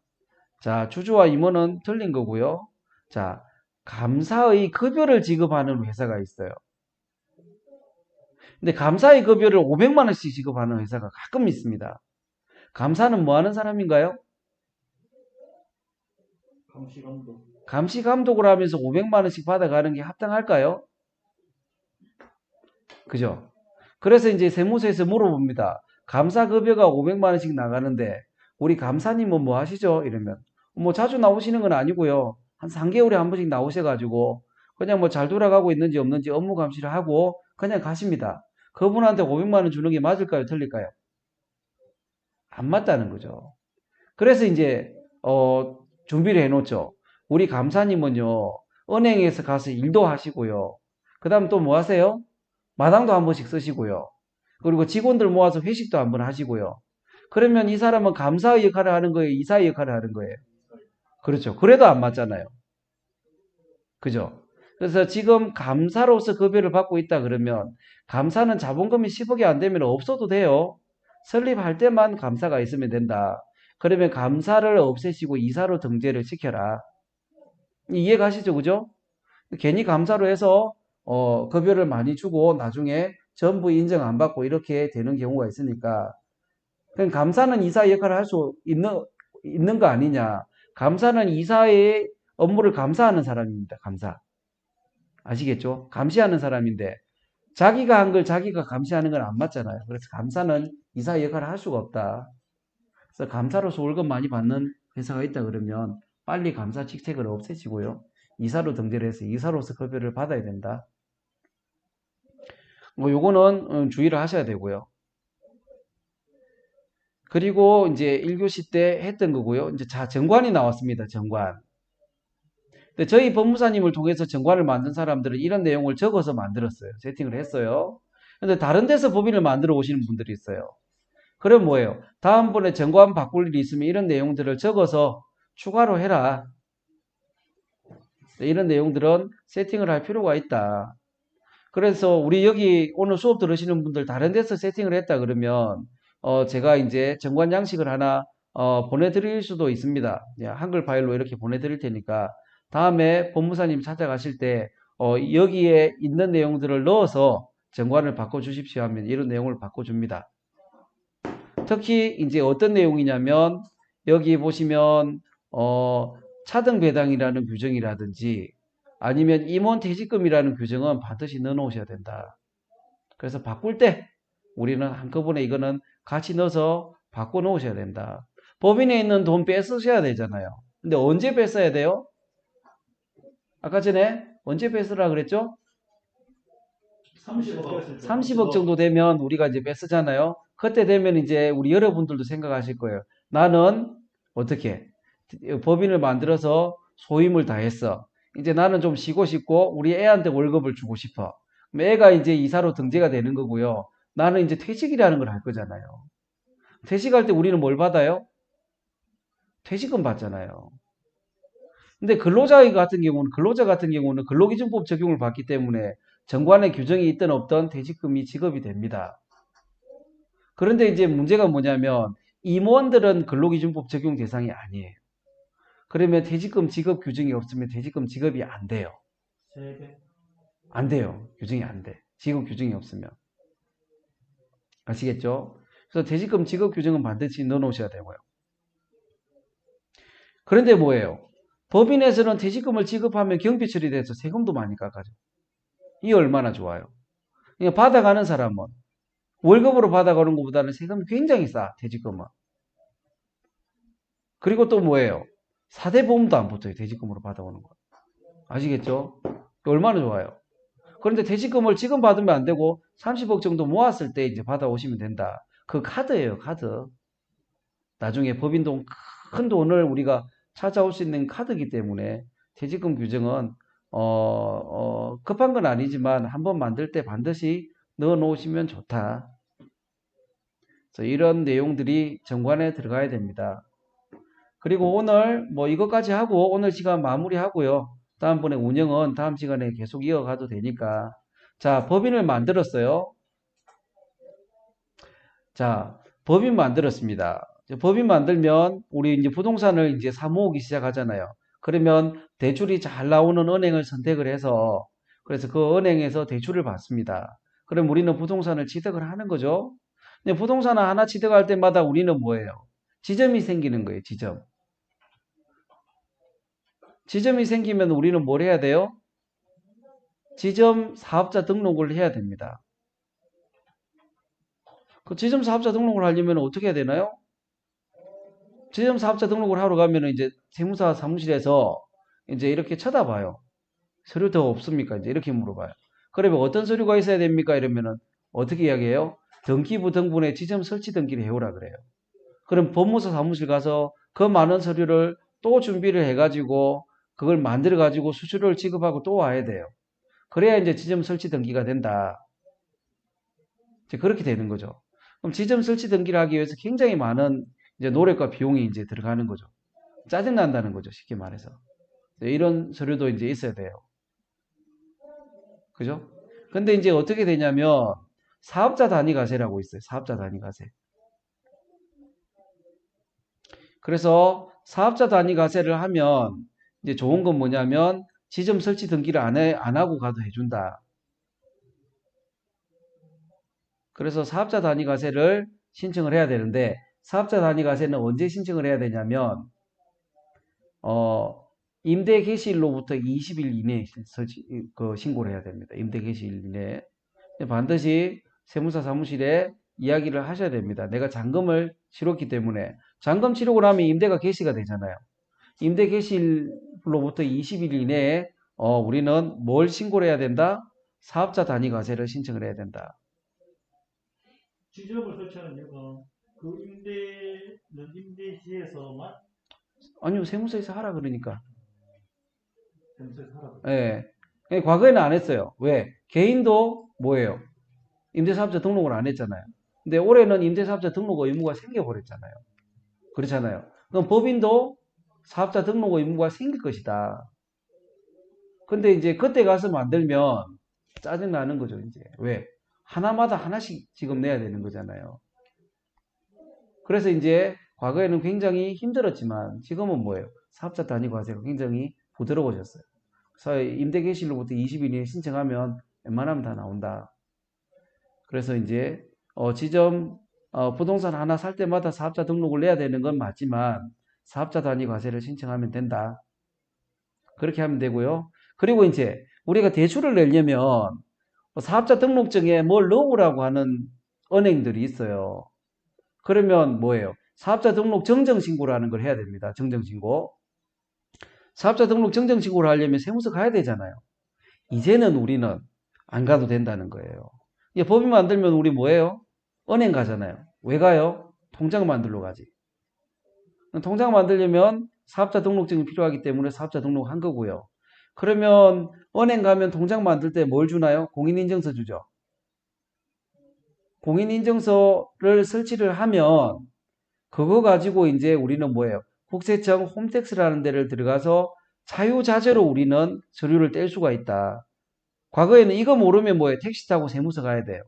자, 주주와 임원은 틀린 거고요. 자, 감사의 급여를 지급하는 회사가 있어요. 근데 감사의 급여를 500만 원씩 지급하는 회사가 가끔 있습니다. 감사는 뭐 하는 사람인가요? 감시감독. 감시 감독을 하면서 500만 원씩 받아가는 게 합당할까요? 그죠? 그래서 이제 세무서에서 물어봅니다. 감사 급여가 500만 원씩 나가는데 우리 감사님은 뭐 하시죠? 이러면 뭐 자주 나오시는 건 아니고요. 한 3개월에 한 번씩 나오셔가지고 그냥 뭐 잘 돌아가고 있는지 없는지 업무 감시를 하고 그냥 가십니다. 그분한테 500만 원 주는 게 맞을까요? 틀릴까요? 안 맞다는 거죠. 그래서 이제 준비를 해놓죠. 우리 감사님은요. 은행에서 가서 일도 하시고요. 그 다음 또 뭐 하세요? 마당도 한 번씩 쓰시고요. 그리고 직원들 모아서 회식도 한 번 하시고요. 그러면 이 사람은 감사의 역할을 하는 거예요? 이사의 역할을 하는 거예요? 그렇죠. 그래도 안 맞잖아요. 그죠? 그래서 지금 감사로서 급여를 받고 있다 그러면 감사는 자본금이 10억이 안 되면 없어도 돼요. 설립할 때만 감사가 있으면 된다. 그러면 감사를 없애시고 이사로 등재를 시켜라. 이해 가시죠? 그죠? 괜히 감사로 해서 급여를 많이 주고 나중에 전부 인정 안 받고 이렇게 되는 경우가 있으니까 그럼 감사는 이사 역할을 할 수 있는 거 아니냐. 감사는 이사의 업무를 감사하는 사람입니다. 감사. 아시겠죠? 감시하는 사람인데 자기가 한 걸 자기가 감시하는 건 안 맞잖아요. 그래서 감사는 이사 역할을 할 수가 없다. 그래서 감사로서 월급 많이 받는 회사가 있다 그러면 빨리 감사 직책을 없애시고요. 이사로 등재를 해서 이사로서 급여를 받아야 된다. 뭐 요거는 주의를 하셔야 되고요. 그리고 이제 1교시 때 했던 거고요. 이제 자, 정관이 나왔습니다. 정관. 근데 저희 법무사님을 통해서 정관을 만든 사람들은 이런 내용을 적어서 만들었어요. 세팅을 했어요. 근데 다른 데서 법인을 만들어 오시는 분들이 있어요. 그럼 뭐예요? 다음번에 정관 바꿀 일이 있으면 이런 내용들을 적어서 추가로 해라. 이런 내용들은 세팅을 할 필요가 있다. 그래서 우리 여기 오늘 수업 들으시는 분들 다른 데서 세팅을 했다 그러면 제가 이제 정관 양식을 하나 보내드릴 수도 있습니다. 예, 한글 파일로 이렇게 보내드릴 테니까 다음에 법무사님 찾아가실 때 여기에 있는 내용들을 넣어서 정관을 바꿔주십시오 하면 이런 내용을 바꿔줍니다. 특히 이제 어떤 내용이냐면 여기 보시면 차등 배당이라는 규정이라든지 아니면 임원 퇴직금이라는 규정은 반드시 넣어 놓으셔야 된다. 그래서 바꿀 때 우리는 한꺼번에 이거는 같이 넣어서 바꿔 놓으셔야 된다. 법인에 있는 돈 빼쓰셔야 되잖아요. 근데 언제 뺐어야 돼요? 아까 전에 언제 뺐으라 그랬죠? 30억 30억 정도 되면 우리가 이제 빼쓰잖아요. 그때 되면 이제 우리 여러분들도 생각하실 거예요. 나는 어떻게 법인을 만들어서 소임을 다했어. 이제 나는 좀 쉬고 싶고 우리 애한테 월급을 주고 싶어. 그럼 애가 이제 이사로 등재가 되는 거고요. 나는 이제 퇴직이라는 걸 할 거잖아요. 퇴직할 때 우리는 뭘 받아요? 퇴직금 받잖아요. 근데 근로자 같은 경우는 근로기준법 적용을 받기 때문에 정관의 규정이 있든 없든 퇴직금이 지급이 됩니다. 그런데 이제 문제가 뭐냐면 임원들은 근로기준법 적용 대상이 아니에요. 그러면 퇴직금 지급 규정이 없으면 퇴직금 지급이 안 돼요. 안 돼요. 규정이 안 돼. 지급 규정이 없으면. 아시겠죠? 그래서 퇴직금 지급 규정은 반드시 넣어 놓으셔야 되고요. 그런데 뭐예요? 법인에서는 퇴직금을 지급하면 경비 처리돼서 세금도 많이 깎아줘. 이게 얼마나 좋아요. 그러니까 받아가는 사람은 월급으로 받아가는 것보다는 세금이 굉장히 싸, 퇴직금은. 그리고 또 뭐예요? 4대 보험도 안 붙어요, 퇴직금으로 받아오는 거. 아시겠죠? 얼마나 좋아요. 그런데 퇴직금을 지금 받으면 안 되고 30억 정도 모았을 때 이제 받아오시면 된다. 그 카드예요, 카드. 나중에 법인돈 큰 돈을 우리가 찾아올 수 있는 카드이기 때문에 퇴직금 규정은 급한 건 아니지만 한번 만들 때 반드시 넣어 놓으시면 좋다. 그래서 이런 내용들이 정관에 들어가야 됩니다. 그리고 오늘 뭐 이것까지 하고 오늘 시간 마무리하고요. 다음번에 운영은 다음 시간에 계속 이어가도 되니까. 자, 법인을 만들었어요. 자, 법인 만들었습니다. 법인 만들면 우리 이제 부동산을 이제 사모으기 시작하잖아요. 그러면 대출이 잘 나오는 은행을 선택을 해서 그래서 그 은행에서 대출을 받습니다. 그럼 우리는 부동산을 취득을 하는 거죠. 근데 부동산을 하나 취득할 때마다 우리는 뭐예요? 지점이 생기는 거예요, 지점. 지점이 생기면 우리는 뭘 해야 돼요? 지점 사업자 등록을 해야 됩니다. 그 지점 사업자 등록을 하려면 어떻게 해야 되나요? 지점 사업자 등록을 하러 가면 이제 세무사 사무실에서 이제 이렇게 쳐다봐요. 서류 더 없습니까? 이제 이렇게 물어봐요. 그러면 어떤 서류가 있어야 됩니까? 이러면은 어떻게 이야기해요? 등기부 등본에 지점 설치 등기를 해오라 그래요. 그럼 법무사 사무실 가서 그 많은 서류를 또 준비를 해가지고 그걸 만들어가지고 수수료를 지급하고 또 와야 돼요. 그래야 이제 지점 설치 등기가 된다. 이제 그렇게 되는 거죠. 그럼 지점 설치 등기를 하기 위해서 굉장히 많은 이제 노력과 비용이 이제 들어가는 거죠. 짜증난다는 거죠. 쉽게 말해서. 이런 서류도 이제 있어야 돼요. 그죠? 근데 이제 어떻게 되냐면 사업자 단위 과세라고 있어요. 사업자 단위 과세. 그래서 사업자 단위 과세를 하면 이제 좋은 건 뭐냐면 지점 설치 등기를 안 하고 가도 해준다. 그래서 사업자 단위 과세를 신청을 해야 되는데 사업자 단위 과세는 언제 신청을 해야 되냐면 임대 개시일로부터 20일 이내에 신고를 해야 됩니다. 임대 개시일 이내에. 반드시 세무사 사무실에 이야기를 하셔야 됩니다. 내가 잔금을 치렀기 때문에 잔금 치르고 나면 임대가 개시가 되잖아요. 임대 개시일로부터 20일 이내에 우리는 뭘 신고를 해야 된다? 사업자 단위 과세를 신청을 해야 된다. 지점을 설치하는 이유가 그 임대시에서만 아니요, 세무서에서 하라 그러니까. 세무서에서 하라고. 예. 과거에는 안 했어요. 왜? 개인도 뭐예요? 임대사업자 등록을 안 했잖아요. 근데 올해는 임대사업자 등록 의무가 생겨버렸잖아요. 그렇잖아요. 그럼 법인도 사업자 등록 의무가 생길 것이다. 근데 이제 그때 가서 만들면 짜증나는 거죠, 이제. 왜? 하나마다 하나씩 지금 내야 되는 거잖아요. 그래서 이제 과거에는 굉장히 힘들었지만 지금은 뭐예요? 사업자 단위 과세가 굉장히 부드러워졌어요. 그래서 임대 개시일로부터 20일 이내에 신청하면 웬만하면 다 나온다. 그래서 이제 지점 부동산 하나 살 때마다 사업자 등록을 내야 되는 건 맞지만 사업자 단위 과세를 신청하면 된다. 그렇게 하면 되고요. 그리고 이제 우리가 대출을 내려면 사업자 등록증에 뭘 넣으라고 하는 은행들이 있어요. 그러면 뭐예요? 사업자 등록 정정신고라는 걸 해야 됩니다. 정정신고. 사업자 등록 정정신고를 하려면 세무서 가야 되잖아요. 이제는 우리는 안 가도 된다는 거예요. 이제 법인 만들면 우리 뭐예요? 은행 가잖아요. 왜 가요? 통장 만들러 가지. 통장 만들려면 사업자 등록증이 필요하기 때문에 사업자 등록한 거고요. 그러면 은행 가면 통장 만들 때 뭘 주나요? 공인인증서 주죠. 공인인증서를 설치를 하면 그거 가지고 이제 우리는 뭐예요? 국세청 홈택스라는 데를 들어가서 자유자재로 우리는 서류를 뗄 수가 있다. 과거에는 이거 모르면 뭐예요? 택시 타고 세무서 가야 돼요.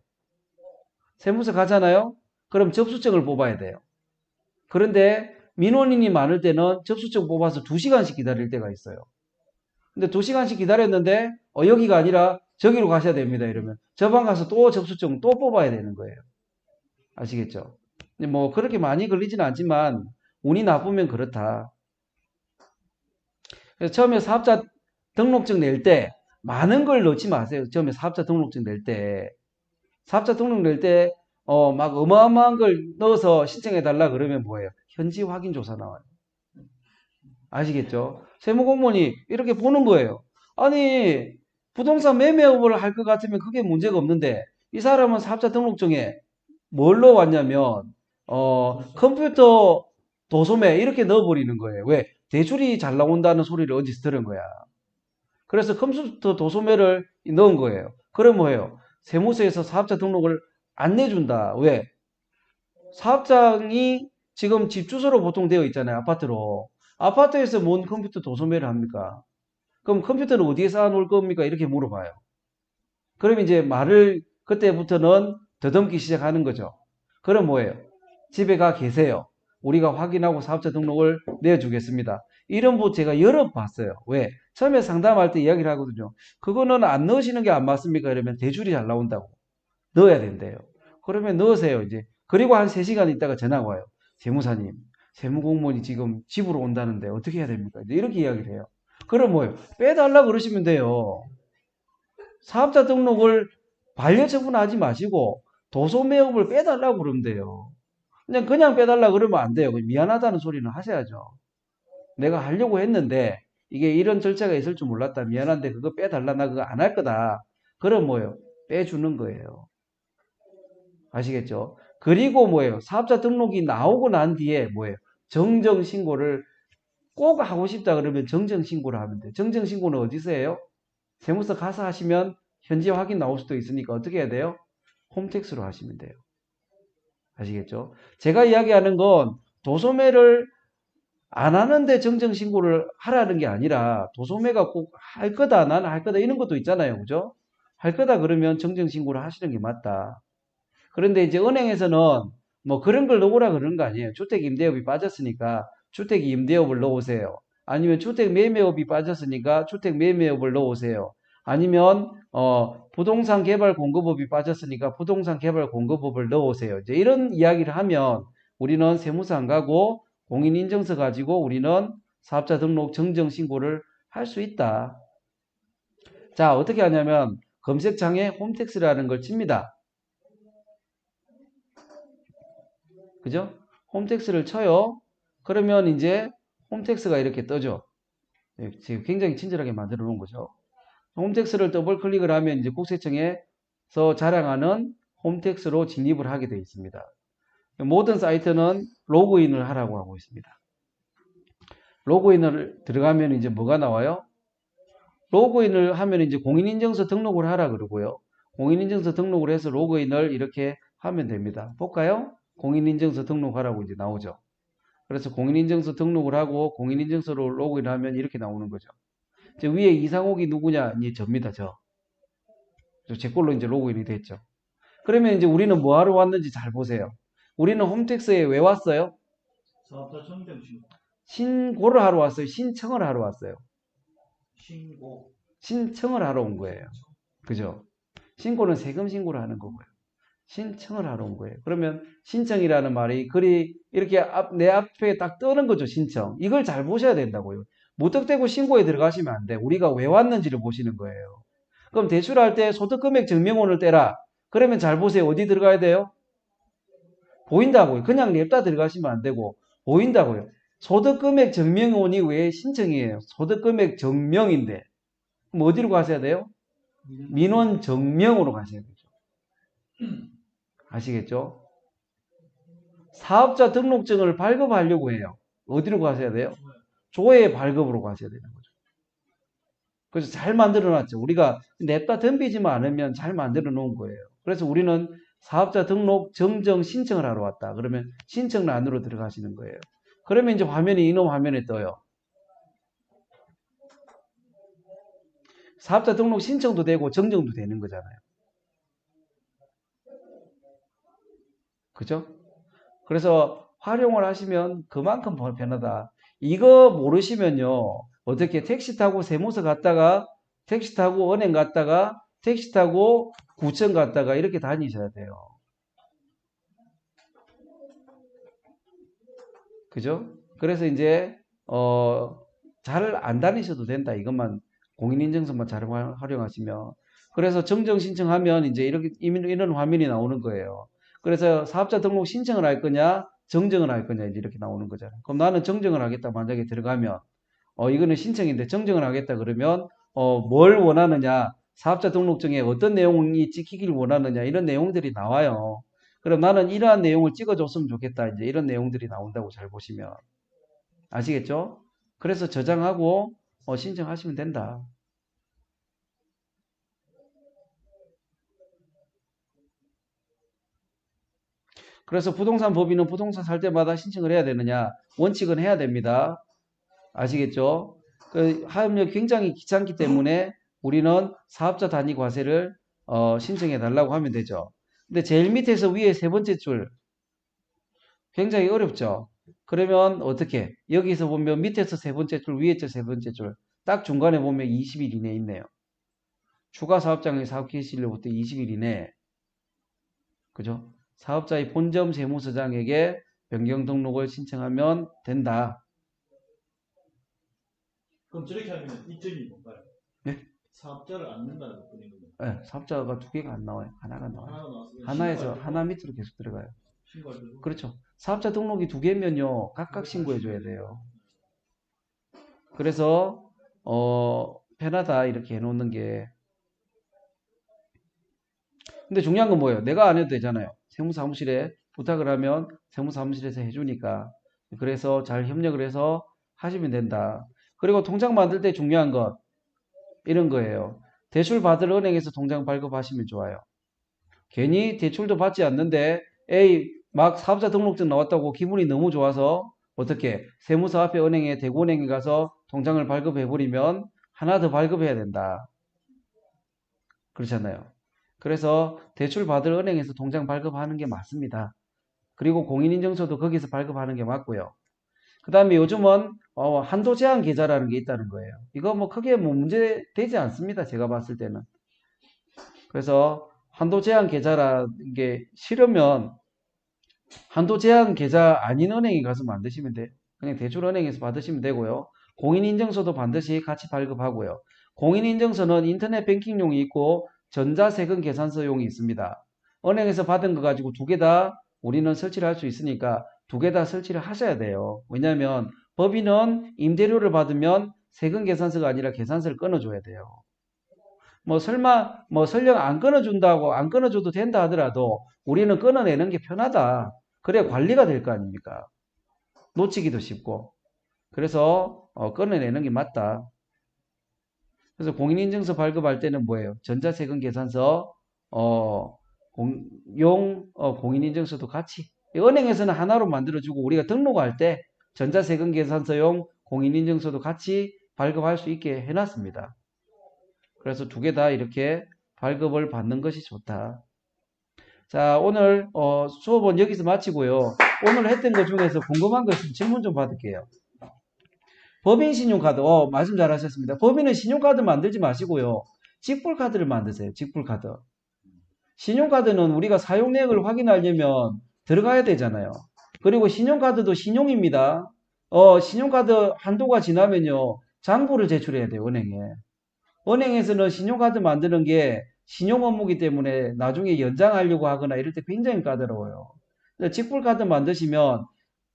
세무서 가잖아요? 그럼 접수증을 뽑아야 돼요. 그런데 민원인이 많을 때는 접수증 뽑아서 2시간씩 기다릴 때가 있어요. 근데 2시간씩 기다렸는데 여기가 아니라 저기로 가셔야 됩니다. 이러면 저 방 가서 또 접수증 또 뽑아야 되는 거예요. 아시겠죠? 뭐 그렇게 많이 걸리지는 않지만 운이 나쁘면 그렇다. 그래서 처음에 사업자 등록증 낼 때 많은 걸 넣지 마세요. 처음에 사업자 등록증 낼 때. 사업자 등록 낼 때 막 어마어마한 걸 넣어서 신청해 달라 그러면 뭐예요? 현지 확인 조사 나와요. 아시겠죠? 세무공무원이 이렇게 보는 거예요. 아니 부동산 매매업을 할 것 같으면 그게 문제가 없는데 이 사람은 사업자 등록증에 뭘 넣어왔냐면 컴퓨터 도소매 이렇게 넣어버리는 거예요. 왜? 대출이 잘 나온다는 소리를 어디서 들은 거야. 그래서 컴퓨터 도소매를 넣은 거예요. 그럼 뭐예요? 세무서에서 사업자 등록을 안 내준다. 왜? 사업장이 지금 집 주소로 보통 되어 있잖아요. 아파트로. 아파트에서 뭔 컴퓨터 도소매를 합니까? 그럼 컴퓨터는 어디에 쌓아놓을 겁니까? 이렇게 물어봐요. 그럼 이제 말을 그때부터는 더듬기 시작하는 거죠. 그럼 뭐예요? 집에 가 계세요. 우리가 확인하고 사업자 등록을 내주겠습니다. 이런 부 제가 여러 봤어요. 왜? 처음에 상담할 때 이야기를 하거든요. 그거는 안 넣으시는 게 안 맞습니까? 이러면 대출이 잘 나온다고. 넣어야 된대요. 그러면 넣으세요, 이제. 그리고 한 3시간 있다가 전화가 와요. 세무사님, 세무공무원이 지금 집으로 온다는데 어떻게 해야 됩니까? 이제 이렇게 이야기를 해요. 그럼 뭐예요? 빼달라 그러시면 돼요. 사업자 등록을 반려처분하지 마시고 도소매업을 빼달라고 그러면 돼요. 그냥 빼달라 그러면 안 돼요. 미안하다는 소리는 하셔야죠. 내가 하려고 했는데 이게 이런 절차가 있을 줄 몰랐다. 미안한데 그거 빼달라. 나 그거 안 할 거다. 그럼 뭐예요? 빼주는 거예요. 아시겠죠? 그리고 뭐예요? 사업자 등록이 나오고 난 뒤에 뭐예요? 정정신고를 꼭 하고 싶다 그러면 정정신고를 하면 돼요. 정정신고는 어디서 해요? 세무서 가서 하시면 현지 확인 나올 수도 있으니까 어떻게 해야 돼요? 홈택스로 하시면 돼요. 아시겠죠? 제가 이야기하는 건 도소매를 안 하는데 정정신고를 하라는 게 아니라 도소매가 꼭 할 거다, 나는 할 거다 이런 것도 있잖아요. 그죠? 할 거다 그러면 정정신고를 하시는 게 맞다. 그런데 이제 은행에서는 뭐 그런 걸 넣으라 그러는 거 아니에요. 주택임대업이 빠졌으니까 주택임대업을 넣으세요. 아니면 주택매매업이 빠졌으니까 주택매매업을 넣으세요. 아니면 부동산 개발 공급업이 빠졌으니까 부동산 개발 공급업을 넣으세요. 이제 이런 이야기를 하면 우리는 세무서 안 가고 공인인증서 가지고 우리는 사업자 등록 정정 신고를 할 수 있다. 자, 어떻게 하냐면 검색창에 홈택스라는 걸 칩니다. 그죠? 홈택스를 쳐요. 그러면 이제 홈택스가 이렇게 떠죠. 지금 굉장히 친절하게 만들어 놓은 거죠. 홈택스를 더블 클릭을 하면 이제 국세청에서 자랑하는 홈택스로 진입을 하게 되어 있습니다. 모든 사이트는 로그인을 하라고 하고 있습니다. 로그인을 들어가면 이제 뭐가 나와요? 로그인을 하면 이제 공인인증서 등록을 하라 그러고요. 공인인증서 등록을 해서 로그인을 이렇게 하면 됩니다. 볼까요? 공인인증서 등록하라고 이제 나오죠. 그래서 공인인증서 등록을 하고 공인인증서로 로그인하면 이렇게 나오는 거죠. 이제 위에 이상욱이 누구냐? 이 접니다, 저. 제 걸로 이제 로그인이 됐죠. 그러면 이제 우리는 뭐 하러 왔는지 잘 보세요. 우리는 홈택스에 왜 왔어요? 사업자 정정 신고. 신고를 하러 왔어요. 신청을 하러 왔어요. 신고. 신청을 하러 온 거예요. 그죠? 신고는 세금 신고를 하는 거고요. 신청을 하러 온 거예요. 그러면 신청이라는 말이 글이 이렇게 내 앞에 딱 뜨는 거죠. 신청. 이걸 잘 보셔야 된다고요. 무턱대고 신고에 들어가시면 안 돼. 우리가 왜 왔는지를 보시는 거예요. 그럼 대출할 때 소득금액 증명원을 떼라. 그러면 잘 보세요. 어디 들어가야 돼요? 보인다고요. 그냥 냅다 들어가시면 안 되고 보인다고요. 소득금액 증명원이 왜 신청이에요? 소득금액 증명인데 그럼 어디로 가셔야 돼요? 민원 증명으로 가셔야 되죠. 아시겠죠? 사업자 등록증을 발급하려고 해요. 어디로 가셔야 돼요? 조회 발급으로 가셔야 되는 거죠. 그래서 잘 만들어 놨죠. 우리가 냅다 덤비지만 않으면 잘 만들어 놓은 거예요. 그래서 우리는 사업자 등록 정정 신청을 하러 왔다. 그러면 신청란으로 들어가시는 거예요. 그러면 이제 화면이 이놈 화면에 떠요. 사업자 등록 신청도 되고 정정도 되는 거잖아요. 그죠? 그래서 활용을 하시면 그만큼 편하다. 이거 모르시면요. 어떻게 택시 타고 세무서 갔다가 택시 타고 은행 갔다가 택시 타고 구청 갔다가 이렇게 다니셔야 돼요. 그죠? 그래서 이제 잘 안 다니셔도 된다. 이것만 공인인증서만 잘 활용하시면. 그래서 정정 신청하면 이제 이렇게 이런 화면이 나오는 거예요. 그래서 사업자 등록 신청을 할 거냐, 정정을 할 거냐 이제 이렇게 나오는 거잖아요. 그럼 나는 정정을 하겠다 만약에 들어가면 이거는 신청인데 정정을 하겠다 그러면 뭘 원하느냐, 사업자 등록증에 어떤 내용이 찍히길 원하느냐 이런 내용들이 나와요. 그럼 나는 이러한 내용을 찍어줬으면 좋겠다. 이제 이런 내용들이 나온다고 잘 보시면 아시겠죠? 그래서 저장하고 신청하시면 된다. 그래서 부동산 법인은 부동산 살 때마다 신청을 해야 되느냐? 원칙은 해야 됩니다. 아시겠죠? 하염력 굉장히 귀찮기 때문에 우리는 사업자 단위 과세를 신청해 달라고 하면 되죠. 근데 제일 밑에서 위에 세 번째 줄 굉장히 어렵죠. 그러면 어떻게? 여기서 보면 밑에서 세 번째 줄, 위에서 세 번째 줄, 딱 중간에 보면 20일 이내에 있네요. 추가 사업장의 사업 개시일로부터 20일 이내. 그죠? 사업자의 본점 세무서장에게 변경 등록을 신청하면 된다. 그럼 저렇게 하면 이점이 뭔가요? 네? 사업자를 안 넣는다는 것뿐인 거예요. 네, 사업자가 두 개가 안 나와요. 하나가 나와요. 하나가 나왔어요. 하나에서 하나 밑으로 계속 들어가요. 신고할 때도. 그렇죠. 사업자 등록이 두 개면요. 각각 신고해 줘야 돼요. 그래서 편하다 이렇게 해놓는 게. 근데 중요한 건 뭐예요? 내가 안 해도 되잖아요. 세무사무실에 부탁을 하면 세무사무실에서 해주니까. 그래서 잘 협력을 해서 하시면 된다. 그리고 통장 만들 때 중요한 건 이런 거예요. 대출 받을 은행에서 통장 발급하시면 좋아요. 괜히 대출도 받지 않는데 막 사업자 등록증 나왔다고 기분이 너무 좋아서 어떻게 세무서 앞에 은행에 대구은행에 가서 통장을 발급해버리면 하나 더 발급해야 된다. 그렇잖아요. 그래서 대출 받을 은행에서 통장 발급하는 게 맞습니다. 그리고 공인인증서도 거기서 발급하는 게 맞고요. 그 다음에 요즘은 한도 제한 계좌라는 게 있다는 거예요. 이거 뭐 크게 문제 되지 않습니다. 제가 봤을 때는. 그래서 한도 제한 계좌라는 게 싫으면 한도 제한 계좌 아닌 은행에 가서 만드시면 돼요. 그냥 대출은행에서 받으시면 되고요. 공인인증서도 반드시 같이 발급하고요. 공인인증서는 인터넷 뱅킹용이 있고 전자세금 계산서용이 있습니다. 은행에서 받은 거 가지고 두 개 다 우리는 설치를 할 수 있으니까 두 개 다 설치를 하셔야 돼요. 왜냐하면 법인은 임대료를 받으면 세금 계산서가 아니라 계산서를 끊어줘야 돼요. 뭐 설마 뭐 설령 안 끊어준다고 안 끊어줘도 된다 하더라도 우리는 끊어내는 게 편하다. 그래 관리가 될 거 아닙니까? 놓치기도 쉽고. 그래서 끊어내는 게 맞다. 그래서 공인인증서 발급할 때는 뭐예요? 전자세금 계산서, 공인인증서도 같이. 은행에서는 하나로 만들어주고 우리가 등록할 때 전자세금 계산서용 공인인증서도 같이 발급할 수 있게 해놨습니다. 그래서 두 개 다 이렇게 발급을 받는 것이 좋다. 자, 오늘 수업은 여기서 마치고요. 오늘 했던 것 중에서 궁금한 거 있으면 질문 좀 받을게요. 법인 신용카드, 말씀 잘하셨습니다. 법인은 신용카드 만들지 마시고요. 직불카드를 만드세요. 직불카드. 신용카드는 우리가 사용내역을 확인하려면 들어가야 되잖아요. 그리고 신용카드도 신용입니다. 신용카드 한도가 지나면요. 장부를 제출해야 돼요. 은행에. 은행에서는 신용카드 만드는 게 신용 업무이기 때문에 나중에 연장하려고 하거나 이럴 때 굉장히 까다로워요. 직불카드 만드시면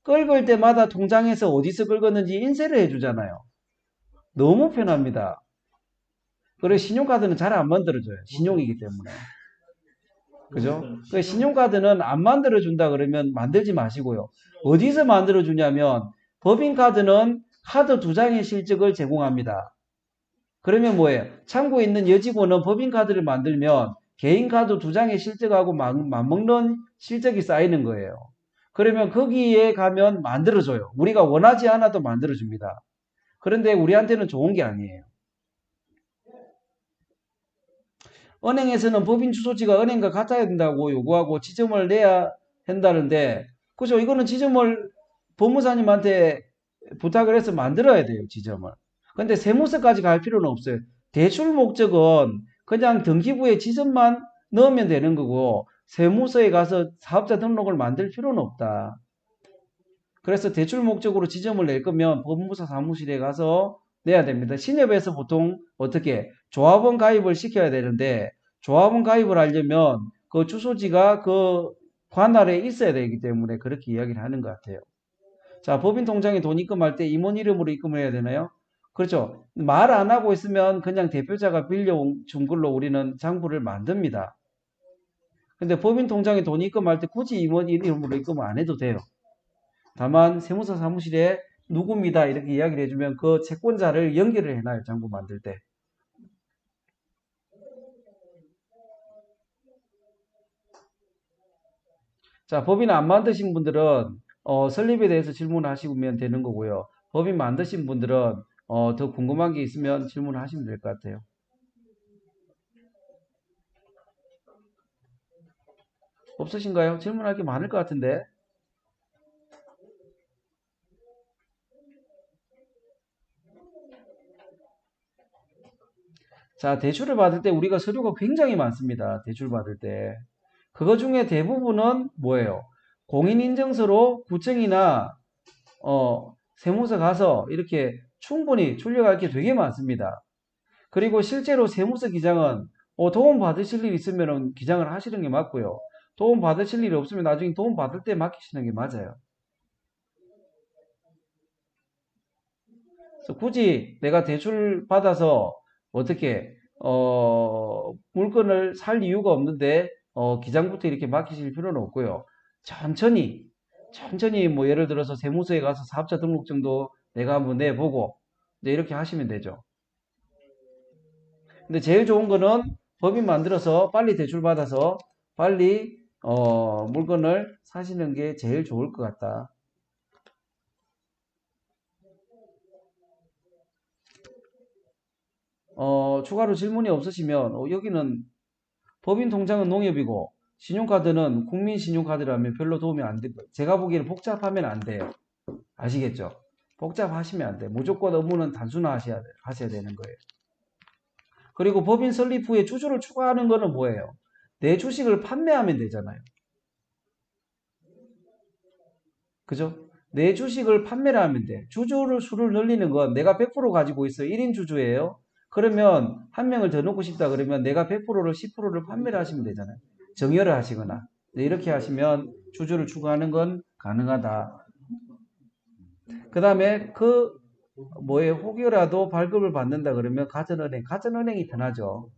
긁을 때마다 통장에서 어디서 긁었는지 인쇄를 해주잖아요. 너무 편합니다. 그리고 신용카드는 잘 안 만들어줘요. 신용이기 때문에. 그죠? 그 신용카드는 안 만들어준다 그러면 만들지 마시고요. 어디서 만들어주냐면 법인카드는 카드 2장의 실적을 제공합니다. 그러면 뭐예요? 창구에 있는 여직원은 법인카드를 만들면 개인카드 2장의 실적하고 맞먹는 실적이 쌓이는 거예요. 그러면 거기에 가면 만들어줘요. 우리가 원하지 않아도 만들어줍니다. 그런데 우리한테는 좋은 게 아니에요. 은행에서는 법인 주소지가 은행과 같아야 된다고 요구하고 지점을 내야 한다는데, 그죠? 이거는 지점을 법무사님한테 부탁을 해서 만들어야 돼요, 지점을. 근데 세무서까지 갈 필요는 없어요. 대출 목적은 그냥 등기부에 지점만 넣으면 되는 거고, 세무서에 가서 사업자 등록을 만들 필요는 없다. 그래서 대출 목적으로 지점을 낼 거면 법무사 사무실에 가서 내야 됩니다. 신협에서 보통 어떻게 조합원 가입을 시켜야 되는데 조합원 가입을 하려면 그 주소지가 그 관할에 있어야 되기 때문에 그렇게 이야기를 하는 것 같아요. 자, 법인 통장에 돈 입금할 때 임원 이름으로 입금을 해야 되나요? 그렇죠. 말 안 하고 있으면 그냥 대표자가 빌려준 걸로 우리는 장부를 만듭니다. 근데 법인 통장에 돈 입금할 때 굳이 임원 이름으로 입금 안 해도 돼요. 다만 세무사 사무실에 누구입니다 이렇게 이야기를 해주면 그 채권자를 연결을 해놔요. 장부 만들 때. 자, 법인 안 만드신 분들은 설립에 대해서 질문하시면 되는 거고요. 법인 만드신 분들은 더 궁금한 게 있으면 질문하시면 될 것 같아요. 없으신가요? 질문할 게 많을 것 같은데. 자, 대출을 받을 때 우리가 서류가 굉장히 많습니다. 대출 받을 때. 그거 중에 대부분은 뭐예요? 공인인증서로 구청이나 세무서 가서 이렇게 충분히 출력할 게 되게 많습니다. 그리고 실제로 세무서 기장은 도움 받으실 일 있으면 기장을 하시는 게 맞고요. 도움 받으실 일이 없으면 나중에 도움 받을 때 맡기시는 게 맞아요. 그래서 굳이 내가 대출 받아서 어떻게 물건을 살 이유가 없는데 기장부터 이렇게 맡기실 필요는 없고요. 천천히 뭐 예를 들어서 세무서에 가서 사업자 등록증도 내가 한번 내보고 이렇게 하시면 되죠. 근데 제일 좋은 거는 법인 만들어서 빨리 대출 받아서 빨리 물건을 사시는 게 제일 좋을 것 같다. 추가로 질문이 없으시면 여기는 법인 통장은 농협이고 신용카드는 국민신용카드라면 별로 도움이 안 돼요. 제가 보기에는 복잡하면 안 돼요. 아시겠죠? 복잡하시면 안 돼요. 무조건 업무는 단순화하셔야 되는 거예요. 그리고 법인 설립 후에 주주를 추가하는 거는 뭐예요? 내 주식을 판매하면 되잖아요. 그죠? 내 주식을 판매를 하면 돼. 주주를 수를 늘리는 건 내가 100% 가지고 있어요. 1인 주주예요. 그러면 한 명을 더 넣고 싶다 그러면 내가 100%를 10%를 판매를 하시면 되잖아요. 정여를 하시거나 이렇게 하시면 주주를 추가하는 건 가능하다. 그 다음에 뭐에 혹여라도 발급을 받는다 그러면 가전은행이 편하죠.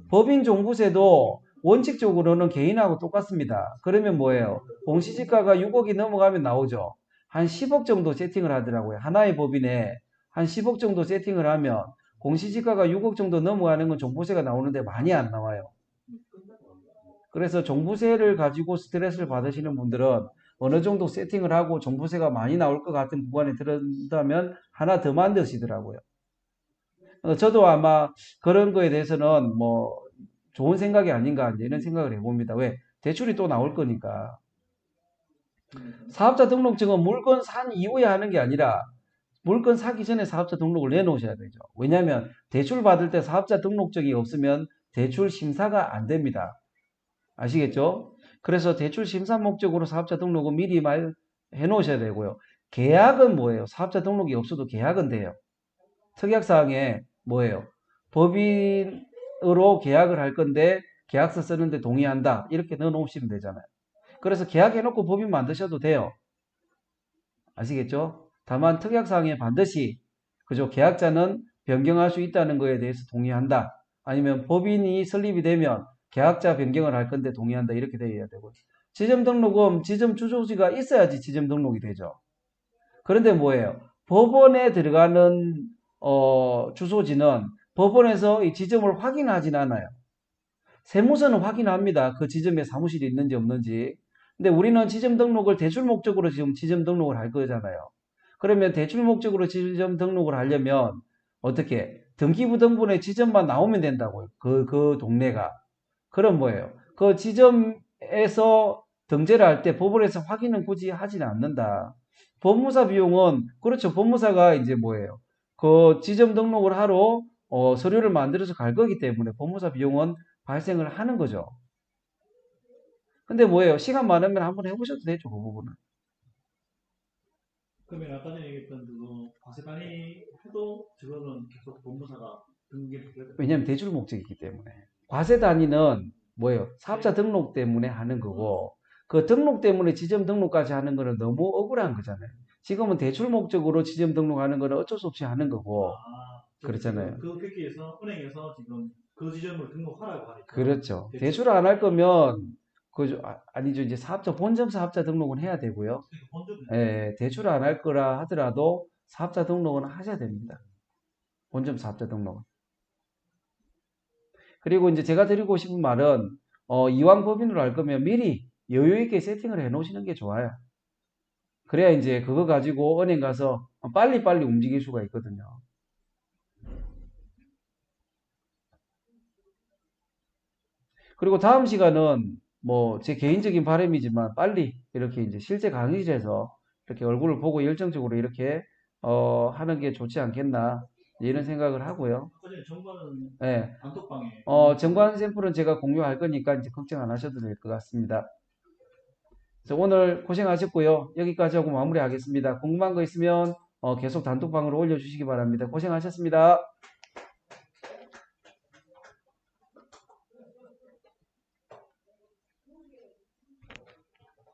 법인 종부세도 원칙적으로는 개인하고 똑같습니다. 그러면 뭐예요? 공시지가가 6억이 넘어가면 나오죠. 한 10억 정도 세팅을 하더라고요. 하나의 법인에 한 10억 정도 세팅을 하면 공시지가가 6억 정도 넘어가는 건 종부세가 나오는데 많이 안 나와요. 그래서 종부세를 가지고 스트레스를 받으시는 분들은 어느 정도 세팅을 하고 종부세가 많이 나올 것 같은 구간에 들었다면 하나 더 만드시더라고요. 저도 아마 그런 거에 대해서는 뭐 좋은 생각이 아닌가 이런 생각을 해봅니다. 왜? 대출이 또 나올 거니까. 사업자 등록증은 물건 산 이후에 하는 게 아니라 물건 사기 전에 사업자 등록을 내놓으셔야 되죠. 왜냐하면 대출 받을 때 사업자 등록증이 없으면 대출 심사가 안 됩니다. 아시겠죠? 그래서 대출 심사 목적으로 사업자 등록은 미리 해놓으셔야 되고요. 계약은 뭐예요? 사업자 등록이 없어도 계약은 돼요. 특약사항에 뭐예요? 법인으로 계약을 할 건데 계약서 쓰는데 동의한다. 이렇게 넣어놓으시면 되잖아요. 그래서 계약해놓고 법인 만드셔도 돼요. 아시겠죠? 다만 특약사항에 반드시 그죠? 계약자는 변경할 수 있다는 거에 대해서 동의한다. 아니면 법인이 설립이 되면 계약자 변경을 할 건데 동의한다. 이렇게 되어야 되고. 지점 등록은 지점 주소지가 있어야지 지점 등록이 되죠. 그런데 뭐예요? 법원에 들어가는 주소지는 법원에서 이 지점을 확인하진 않아요. 세무서는 확인합니다. 그 지점에 사무실이 있는지 없는지. 근데 우리는 지점 등록을 대출 목적으로 지금 지점 등록을 할 거잖아요. 그러면 대출 목적으로 지점 등록을 하려면 어떻게? 등기부등본에 지점만 나오면 된다고요. 그 동네가. 그럼 뭐예요? 그 지점에서 등재를 할 때 법원에서 확인은 굳이 하지는 않는다. 법무사 비용은 그렇죠. 법무사가 이제 뭐예요? 그 지점 등록을 하러 서류를 만들어서 갈 거기 때문에 법무사 비용은 발생을 하는 거죠. 근데 뭐예요? 시간 많으면 한번 해보셔도 되죠. 그 부분은. 그러면 아까 전에 얘기했던 그거 과세단위 해도 저거는 계속 법무사가 등기를 해야 돼요. 왜냐하면 대출 목적이기 때문에. 과세 단위는 뭐예요? 사업자 등록 때문에 하는 거고 그 등록 때문에 지점 등록까지 하는 거는 너무 억울한 거잖아요. 지금은 대출 목적으로 지점 등록하는 거는 어쩔 수 없이 하는 거고 그렇잖아요. 그 회계에서 은행에서 지금 그 지점을 등록하라고 하니까. 그렇죠. 대출 안 할 거면 아니죠. 이제 본점 사업자 등록은 해야 되고요. 예, 대출 안 할 거라 하더라도 사업자 등록은 하셔야 됩니다. 본점 사업자 등록은. 그리고 이제 제가 드리고 싶은 말은 이왕 법인으로 할 거면 미리 여유 있게 세팅을 해 놓으시는 게 좋아요. 그래야 이제 그거 가지고 은행 가서 빨리빨리 움직일 수가 있거든요. 그리고 다음 시간은 뭐 제 개인적인 바람이지만 빨리 이렇게 이제 실제 강의실에서 이렇게 얼굴을 보고 열정적으로 이렇게 하는 게 좋지 않겠나 이런 생각을 하고요. 정관은 네. 단톡방에 정관 샘플은 제가 공유할 거니까 이제 걱정 안 하셔도 될 것 같습니다. 그래서 오늘 고생하셨고요. 여기까지 하고 마무리하겠습니다. 궁금한 거 있으면 계속 단톡방으로 올려주시기 바랍니다. 고생하셨습니다.